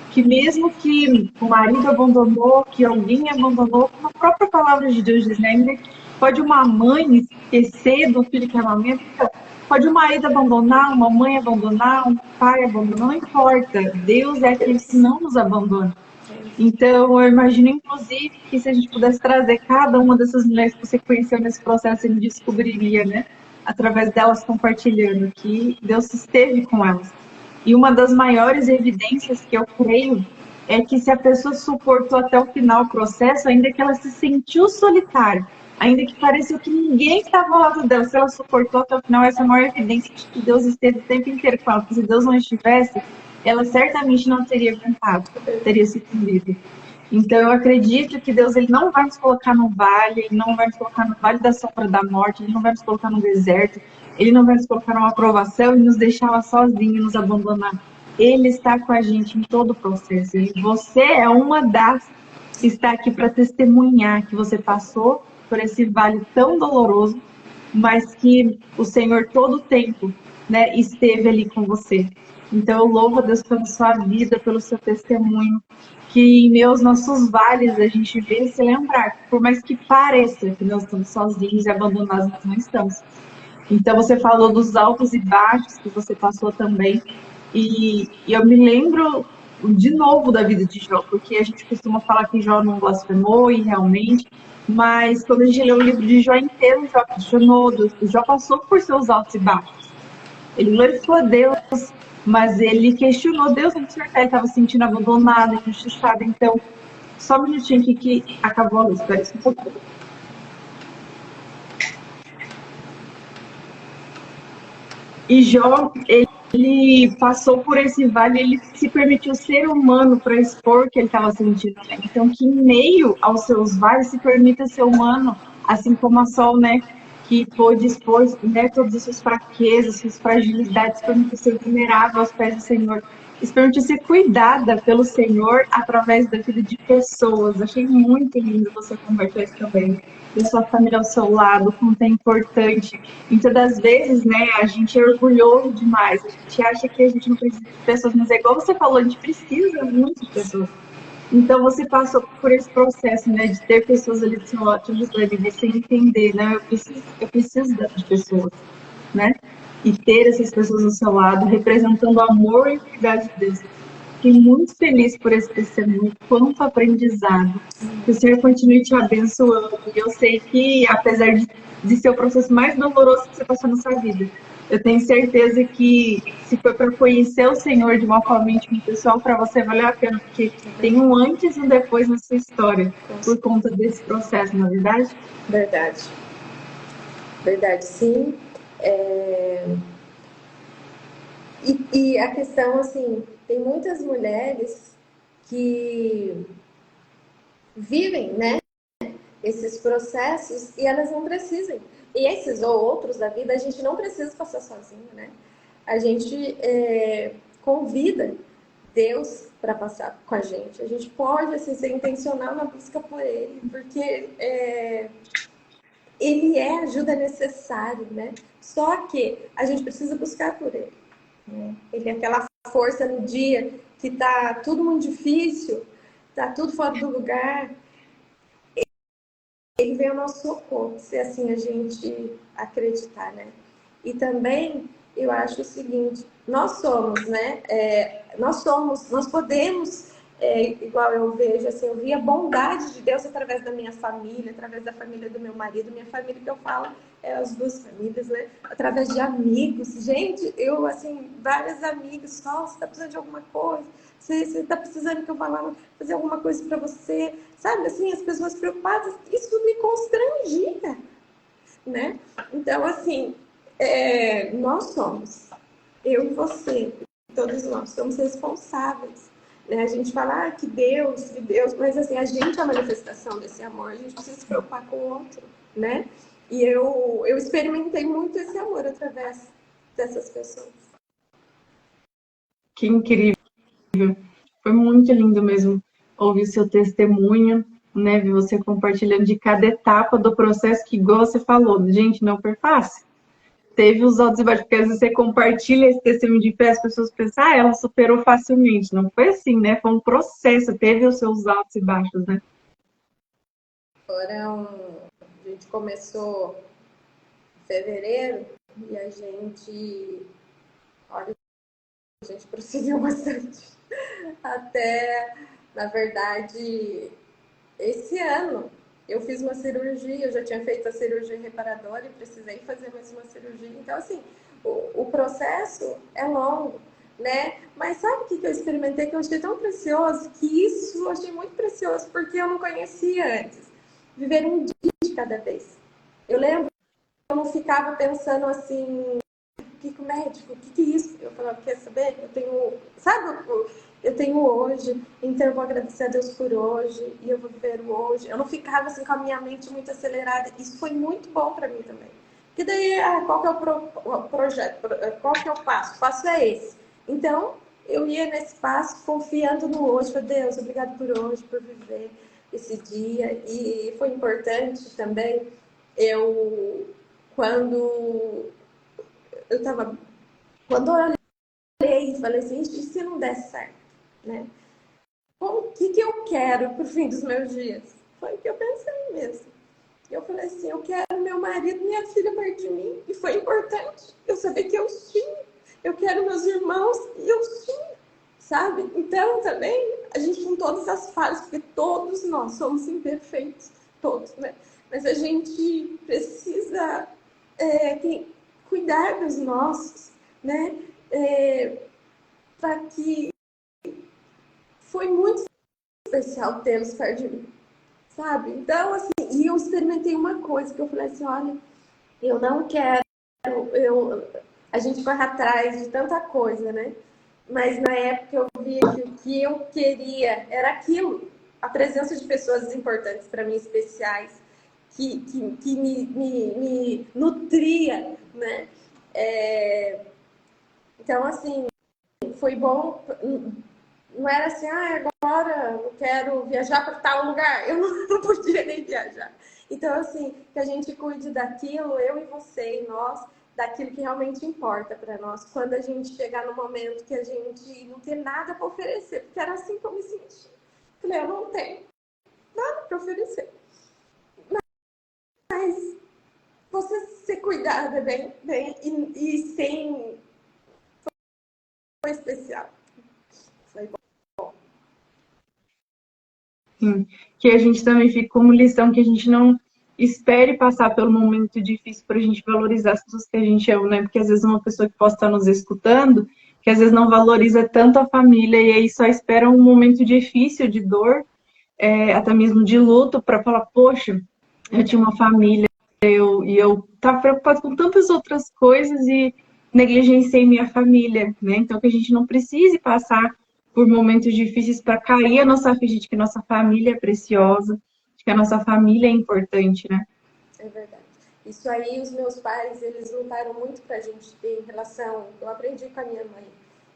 Que mesmo que o marido abandonou, que alguém abandonou, como a própria palavra de Deus diz, né? Pode uma mãe esquecer do filho que amamenta, pode o marido abandonar, uma mãe abandonar, um pai abandonar, não importa. Deus é aquele que não nos abandona. Então, eu imagino, inclusive, que se a gente pudesse trazer cada uma dessas mulheres que você conheceu nesse processo, a gente descobriria, né? Através delas compartilhando que Deus esteve com elas. E uma das maiores evidências que eu creio é que se a pessoa suportou até o final o processo, ainda que ela se sentiu solitária, ainda que pareceu que ninguém estava ao lado dela, se ela suportou até o final, essa é a maior evidência de que Deus esteve o tempo inteiro com ela. Porque se Deus não estivesse, ela certamente não teria aguentado, teria se fundido. Então, eu acredito que Deus ele não vai nos colocar no vale, ele não vai nos colocar no vale da sombra da morte, ele não vai nos colocar no deserto, ele não vai nos colocar numa aprovação e nos deixar lá sozinho, nos abandonar. Ele está com a gente em todo o processo. E você é uma das que está aqui para testemunhar que você passou por esse vale tão doloroso, mas que o Senhor todo o tempo, né, esteve ali com você. Então, eu louvo a Deus pela sua vida, pelo seu testemunho, que em meus nossos vales a gente vê se lembrar, por mais que pareça que nós estamos sozinhos e abandonados, nós não estamos. Então, você falou dos altos e baixos que você passou também, e eu me lembro de novo da vida de Jó, porque a gente costuma falar que Jó não blasfemou, e realmente, mas quando a gente lê o livro de Jó inteiro, Jó passou por seus altos e baixos. Ele glorificou a Deus Mas ele questionou Deus, ele estava se sentindo abandonado, injustiçado. Então, só um minutinho aqui que acabou a luz, espera isso um pouquinho. E Jó, ele passou por esse vale, ele se permitiu ser humano para expor o que ele estava sentindo, né? Então, que em meio aos seus vales se permita ser humano, assim como a Sol, né? Que pôde expor, né, todas as suas fraquezas, suas fragilidades, se permitiu ser vulnerável aos pés do Senhor, se permitiu ser cuidada pelo Senhor através da vida de pessoas. Achei muito lindo você compartilhar isso também. Ter sua família ao seu lado, como é importante. Muitas das vezes, né, a gente é orgulhoso demais, a gente acha que a gente não precisa de pessoas, mas é igual você falou, a gente precisa muito de pessoas. Então você passou por esse processo, né, de ter pessoas ali do seu lado, te ajudando, e você entender, né, eu preciso de pessoas, né, e ter essas pessoas ao seu lado, representando o amor e o cuidado de Deus. Fiquei muito feliz por esse testemunho, quanto aprendizado. Que o Senhor continue te abençoando. E eu sei que, apesar de ser o processo mais doloroso que você passou na sua vida, eu tenho certeza que, se for para conhecer o Senhor de uma forma íntima e pessoal, para você valeu a pena, porque tem um antes e um depois na sua história, por conta desse processo, na verdade? Verdade. Verdade, sim. E a questão, assim, tem muitas mulheres que vivem, né, esses processos e elas não precisam. E esses ou outros da vida, a gente não precisa passar sozinho, né? A gente convida Deus para passar com a gente. A gente pode, assim, ser intencional na busca por Ele, porque Ele é a ajuda necessária, né? Só que a gente precisa buscar por Ele. Né? Ele é aquela força no dia que tá tudo muito difícil, tá tudo fora do lugar. Ele vem ao nosso socorro, se assim a gente acreditar, né? E também eu acho o seguinte: nós somos, né? Nós podemos, igual eu vejo, assim, eu vi a bondade de Deus através da minha família, através da família do meu marido, minha família que eu falo as duas famílias, né? Através de amigos, gente, eu assim, várias amigas, nossa, tá precisando de alguma coisa? Você tá precisando que eu vá lá fazer alguma coisa para você? Sabe, assim, as pessoas preocupadas, isso me constrangia, né? Então, assim, nós somos, eu e você, todos nós somos responsáveis. Né? A gente fala que Deus, mas assim, a gente é a manifestação desse amor, a gente precisa se preocupar com o outro, né? E eu experimentei muito esse amor através dessas pessoas. Que incrível. Foi muito lindo mesmo ouvir seu testemunho, né? Ver você compartilhando de cada etapa do processo, que, igual você falou, gente, não foi fácil. Teve os altos e baixos, porque às vezes você compartilha esse testemunho de fé, as pessoas pensam, ela superou facilmente. Não foi assim, né? Foi um processo, teve os seus altos e baixos, né? A gente começou em fevereiro e a gente, olha, a gente prosseguiu bastante. Até, na verdade, esse ano eu fiz uma cirurgia, eu já tinha feito a cirurgia reparadora e precisei fazer mais uma cirurgia. Então, assim, o processo é longo, né? Mas sabe o que eu experimentei que eu achei tão precioso? Que isso eu achei muito precioso, porque eu não conhecia antes. Viver um dia de cada vez. Eu lembro que eu não ficava pensando assim, o médico, o que é isso? Eu falava, quer saber? Eu tenho, sabe, eu tenho hoje, então eu vou agradecer a Deus por hoje, e eu vou viver o hoje. Eu não ficava assim com a minha mente muito acelerada, isso foi muito bom para mim também. Porque daí, qual que é o projeto? Qual que é o passo? O passo é esse. Então, eu ia nesse passo confiando no hoje, falei, Deus, obrigado por hoje, por viver esse dia. E foi importante também, quando eu estava, quando eu olhei e falei assim, e se não der certo, né? O que eu quero pro fim dos meus dias? Foi o que eu pensei mesmo. Eu falei assim, eu quero meu marido e minha filha perto de mim. E foi importante eu saber que eu tinha. Eu quero meus irmãos e eu tinha, sabe? Então, também, a gente com todas as falhas, porque todos nós somos imperfeitos, todos, né? Mas a gente precisa cuidar dos nossos, né? que foi muito especial tê-los perto de mim, sabe? Então, assim, e eu experimentei uma coisa que eu falei assim, olha, eu não quero, a gente corre atrás de tanta coisa, né? Mas na época eu via que o que eu queria era aquilo, a presença de pessoas importantes para mim, especiais, que me nutria, né? Então, assim, foi bom. Não era assim, agora eu quero viajar para tal lugar. Eu não podia nem viajar. Então, assim, que a gente cuide daquilo, eu e você e nós, daquilo que realmente importa para nós. Quando a gente chegar no momento que a gente não tem nada para oferecer, porque era assim que eu me senti. Falei, eu não tenho nada para oferecer. Mas você ser cuidada bem e sem. Foi especial. Foi bom. Sim. Que a gente também fica como lição que a gente não espere passar pelo momento difícil para a gente valorizar as pessoas que a gente ama, né? Porque às vezes uma pessoa que possa estar nos escutando, que às vezes não valoriza tanto a família e aí só espera um momento difícil, de dor, até mesmo de luto, para falar, poxa, eu tinha uma família, eu estava preocupado com tantas outras coisas e negligenciei minha família, né? Então que a gente não precise passar por momentos difíceis para cair a nossa ficha de que nossa família é preciosa, de que a nossa família é importante, né? É verdade. Isso aí, os meus pais, eles lutaram muito pra gente ter em relação. Eu aprendi com a minha mãe.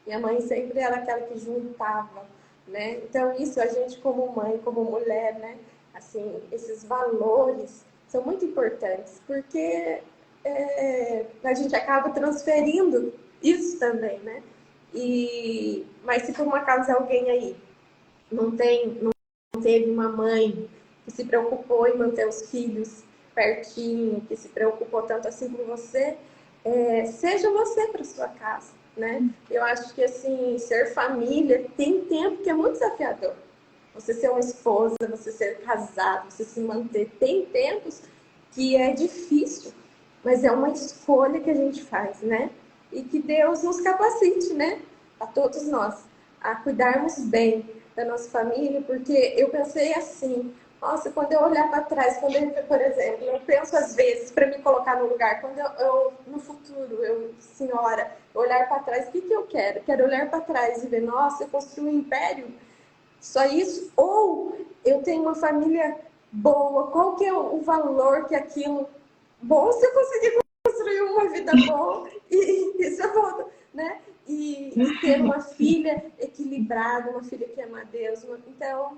Minha mãe sempre era aquela que juntava, né? Então, isso a gente, como mãe, como mulher, né? Assim, esses valores são muito importantes, porque a gente acaba transferindo isso também, né? Mas se por um acaso alguém aí não teve uma mãe que se preocupou em manter os filhos pertinho, que se preocupou tanto assim por você, seja você para sua casa, né? Eu acho que assim, ser família tem tempo que é muito desafiador. Você ser uma esposa, você ser casado, você se manter, tem tempos que é difícil, mas é uma escolha que a gente faz, né? E que Deus nos capacite, né? A todos nós, a cuidarmos bem da nossa família, porque eu pensei assim, nossa, quando eu olhar para trás, quando eu, por exemplo, eu penso às vezes para me colocar no lugar, quando eu no futuro, senhora, olhar para trás, o que eu quero? Quero olhar para trás e ver, nossa, eu construí um império, só isso? Ou eu tenho uma família boa, qual que é o valor que aquilo... Bom, se eu conseguir construir uma vida boa, e isso é bom, né? E ter uma filha equilibrada, uma filha que ama a Deus. Então,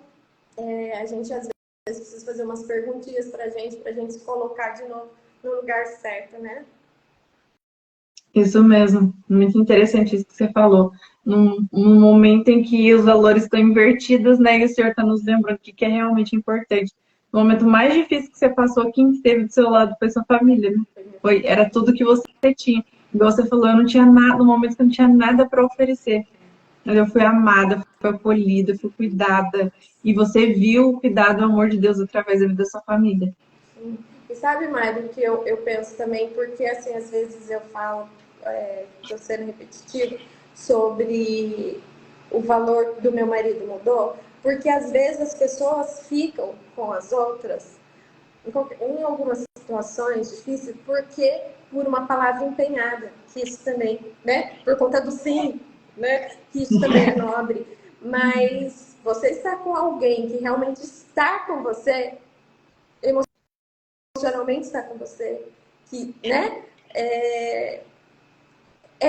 a gente às vezes precisa fazer umas perguntinhas pra gente se colocar de novo no lugar certo, né? Isso mesmo, muito interessante isso que você falou. Num momento em que os valores estão invertidos, né? E o senhor está nos lembrando o que é realmente importante. No momento mais difícil que você passou, quem esteve do seu lado foi sua família, né? Era tudo que você tinha. Igual você falou, eu não tinha nada, no momento que eu não tinha nada para oferecer. Mas eu fui amada, fui acolhida, fui cuidada. E você viu o cuidado, o amor de Deus através da vida da sua família. Sim. E sabe, Mário, que eu penso também, porque assim, às vezes eu falo, estou sendo repetitivo, sobre o valor do meu marido mudou, porque às vezes as pessoas ficam com as outras em algumas situações difíceis, porque por uma palavra empenhada, que isso também, né, por conta do sim, né, que isso também é nobre, mas você está com alguém que realmente está com você, emocionalmente está com você, que, né, é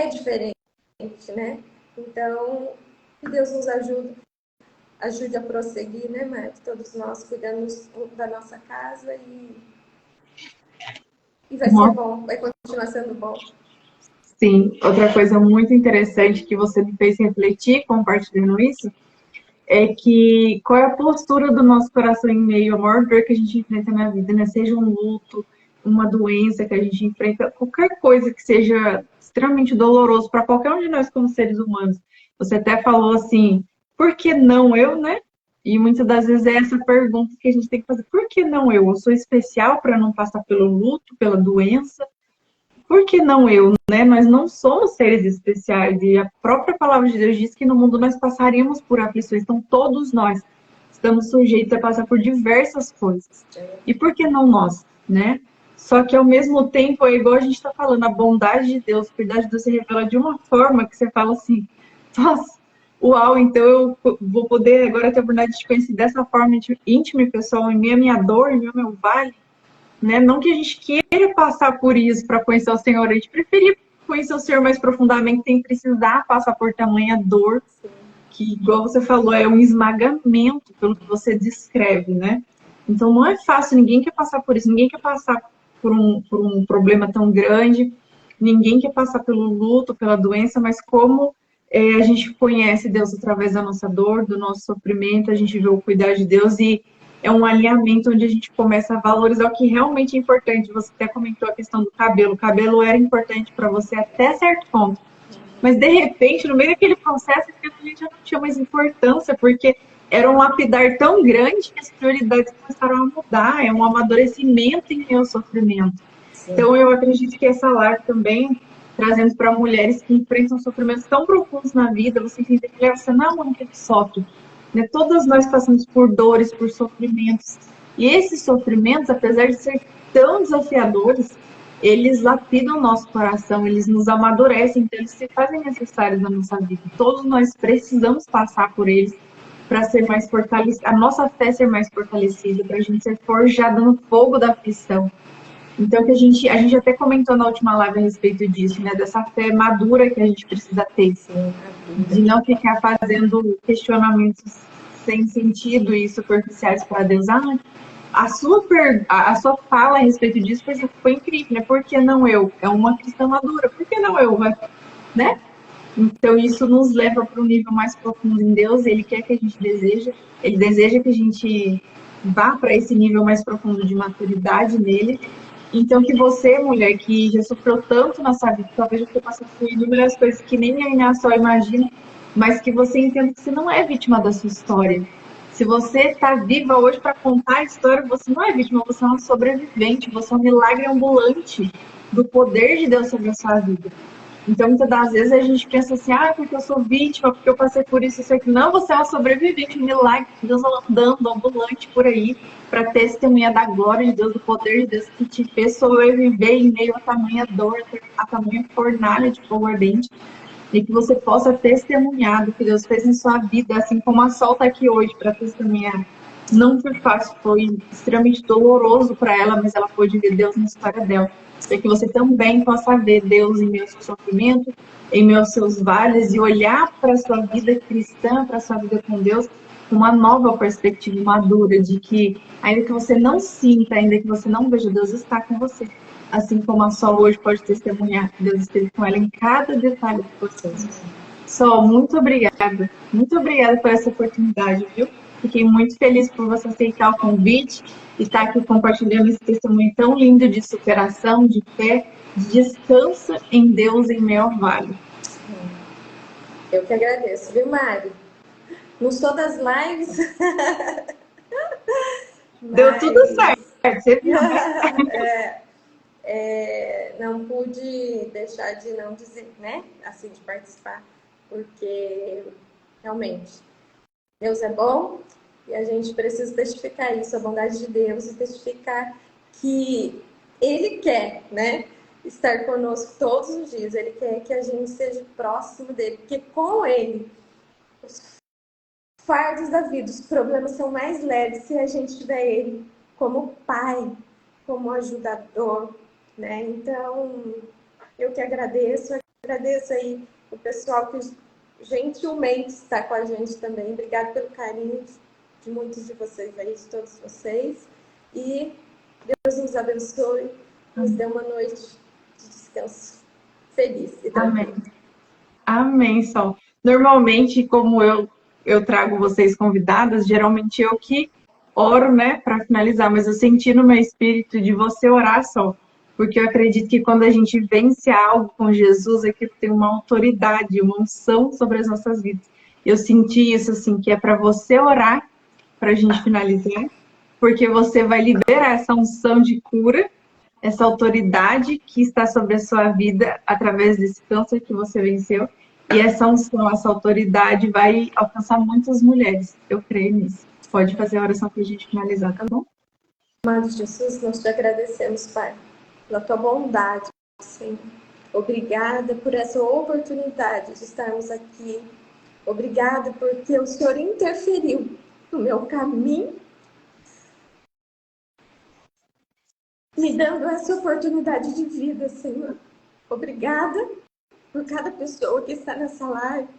diferente, né, então, que Deus nos ajude a prosseguir, né, Mike? Todos nós cuidamos da nossa casa e vai ser bom, vai continuar sendo bom. Sim, outra coisa muito interessante que você me fez refletir compartilhando isso é que qual é a postura do nosso coração em meio à maior dor que a gente enfrenta na vida, né? Seja um luto, uma doença que a gente enfrenta, qualquer coisa que seja extremamente doloroso para qualquer um de nós como seres humanos. Você até falou assim, por que não eu, né? E muitas das vezes é essa pergunta que a gente tem que fazer, por que não eu? Eu sou especial para não passar pelo luto, pela doença? por que não eu, né? Nós não somos seres especiais e a própria palavra de Deus diz que no mundo nós passaríamos por aflições, então todos nós estamos sujeitos a passar por diversas coisas. E por que não nós, né? Só que ao mesmo tempo, é igual a gente está falando, a bondade de Deus, a piedade de Deus se revela de uma forma que você fala assim, nossa, uau, então eu vou poder agora ter a oportunidade de te conhecer dessa forma íntima e pessoal, em minha dor, em meu vale, né? Não que a gente queira passar por isso para conhecer o Senhor, a gente preferia conhecer o Senhor mais profundamente sem precisar passar por tamanha dor, que, igual você falou, é um esmagamento pelo que você descreve, né? Então não é fácil, ninguém quer passar por isso, ninguém quer passar por um problema tão grande, ninguém quer passar pelo luto, pela doença, mas como a gente conhece Deus através da nossa dor, do nosso sofrimento, a gente vê o cuidar de Deus e é um alinhamento onde a gente começa a valorizar o que realmente é importante. Você até comentou a questão do cabelo. O cabelo era importante para você até certo ponto. Mas, de repente, no meio daquele processo, aquilo ali já não tinha mais importância, porque era um lapidar tão grande que as prioridades começaram a mudar. É um amadurecimento em meu sofrimento. Sim. Então, eu acredito que essa live também, trazendo para mulheres que enfrentam sofrimentos tão profundos na vida, você entende que você não é a única que sofre. Né? Todas nós passamos por dores, por sofrimentos. E esses sofrimentos, apesar de ser tão desafiadores, eles lapidam o nosso coração, eles nos amadurecem, então eles se fazem necessários na nossa vida. Todos nós precisamos passar por eles para ser mais fortalecida, a nossa fé ser mais fortalecida, para a gente ser forjada no fogo da aflição. Então, que a gente até comentou na última live a respeito disso, né? Dessa fé madura que a gente precisa ter, sim, de não ficar fazendo questionamentos sem sentido e superficiais para Deus. A sua fala a respeito disso foi incrível, né? Por que não eu? É uma cristã madura, por que não eu? Né? Então, isso nos leva para um nível mais profundo em Deus, Ele quer que a gente Ele deseja que a gente vá para esse nível mais profundo de maturidade nele. Então, que você, mulher, que já sofreu tanto na sua vida, talvez você passe por inúmeras coisas que nem a Iná só imagina, mas que você entenda que você não é vítima da sua história. Se você está viva hoje para contar a história, você não é vítima, você é uma sobrevivente, você é um milagre ambulante do poder de Deus sobre a sua vida. Então, muitas das vezes a gente pensa assim, porque eu sou vítima, porque eu passei por isso, isso aqui. Não, você é uma sobrevivente, um milagre de Deus andando, ambulante por aí, para testemunhar da glória de Deus, do poder de Deus que te fez sobreviver em meio a tamanha dor, a tamanha fornalha de fogo ardente, e que você possa testemunhar do que Deus fez em sua vida, assim como a Sol está aqui hoje para testemunhar. Não foi fácil, foi extremamente doloroso para ela, mas ela pôde ver Deus na história dela. Para que você também possa ver Deus em meio ao seu sofrimento, em meio aos seus vales, e olhar para a sua vida cristã, para a sua vida com Deus, com uma nova perspectiva madura, de que, ainda que você não sinta, ainda que você não veja, Deus está com você. Assim como a Sol hoje pode testemunhar que Deus esteve com ela em cada detalhe do processo. Sol, muito obrigada por essa oportunidade, viu? Fiquei muito feliz por você aceitar o convite e estar aqui compartilhando esse testemunho tão lindo de superação, de fé, de descanso em Deus em meio ao vale. Eu que agradeço, viu, Mari? Não sou das lives. Deu tudo certo, você viu, né? Não pude deixar de não dizer, né? Assim, de participar, porque realmente Deus é bom e a gente precisa testificar isso, a bondade de Deus, e testificar que Ele quer, né, estar conosco todos os dias. Ele quer que a gente seja próximo dele, porque com Ele os fardos da vida, os problemas são mais leves se a gente tiver Ele como Pai, como ajudador, né? Então, eu que agradeço aí o pessoal que gentilmente está com a gente também. Obrigada pelo carinho de muitos de vocês aí, de todos vocês. E Deus nos abençoe, nos dê uma noite de descanso feliz. Amém. Amém, Sol. Normalmente, como eu trago vocês convidadas, geralmente eu que oro, né, para finalizar, mas eu senti no meu espírito de você orar, Sol, porque eu acredito que quando a gente vence algo com Jesus, aquilo tem uma autoridade, uma unção sobre as nossas vidas. Eu senti isso, assim, que é para você orar, para a gente finalizar, porque você vai liberar essa unção de cura, essa autoridade que está sobre a sua vida através desse câncer que você venceu. E essa unção, essa autoridade vai alcançar muitas mulheres. Eu creio nisso. Pode fazer a oração para a gente finalizar, tá bom? Amado Jesus, nós te agradecemos, Pai, pela tua bondade, Senhor. Obrigada por essa oportunidade de estarmos aqui. Obrigada porque o Senhor interferiu no meu caminho, me dando essa oportunidade de vida, Senhor. Obrigada por cada pessoa que está nessa live,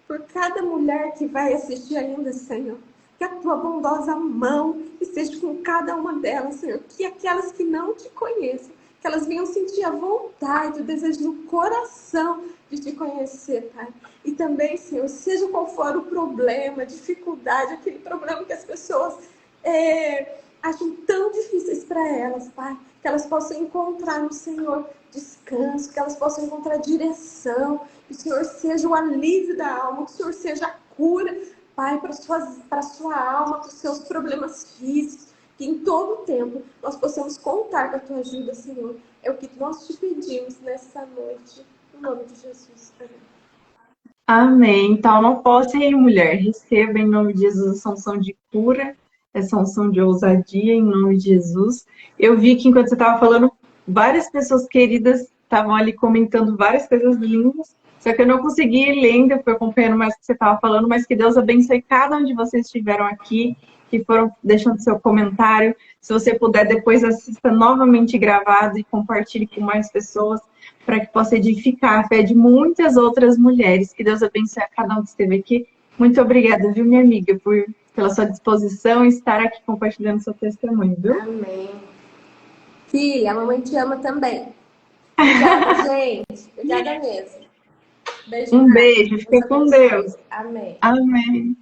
por cada mulher que vai assistir ainda, Senhor. Que a tua bondosa mão esteja com cada uma delas, Senhor. Que aquelas que não te conhecem, que elas venham sentir a vontade, o desejo no coração de te conhecer, Pai. E também, Senhor, seja qual for o problema, dificuldade, aquele problema que as pessoas acham tão difíceis para elas, Pai, que elas possam encontrar no Senhor descanso, que elas possam encontrar direção, que o Senhor seja o alívio da alma, que o Senhor seja a cura, Pai, para a sua alma, para os seus problemas físicos, que em todo tempo nós possamos contar com a tua ajuda, Senhor. É o que nós te pedimos nessa noite, em nome de Jesus. Amém. Amém. Então, não posso ir, mulher. Receba em nome de Jesus essa unção de cura, essa unção de ousadia em nome de Jesus. Eu vi que enquanto você estava falando, várias pessoas queridas estavam ali comentando várias coisas lindas, só que eu não consegui ler ainda, fui acompanhando mais o que você estava falando, mas que Deus abençoe cada um de vocês que estiveram aqui, que foram deixando seu comentário. Se você puder, depois assista novamente gravado e compartilhe com mais pessoas, para que possa edificar a fé de muitas outras mulheres. Que Deus abençoe a cada um que esteve aqui. Muito obrigada, viu, minha amiga, pela sua disposição e estar aqui compartilhando seu testemunho, viu? Amém. Filha, a mamãe te ama também. Obrigada, gente. Obrigada mesmo. Beijo. Um beijo. Fica com Deus. Amém. Amém.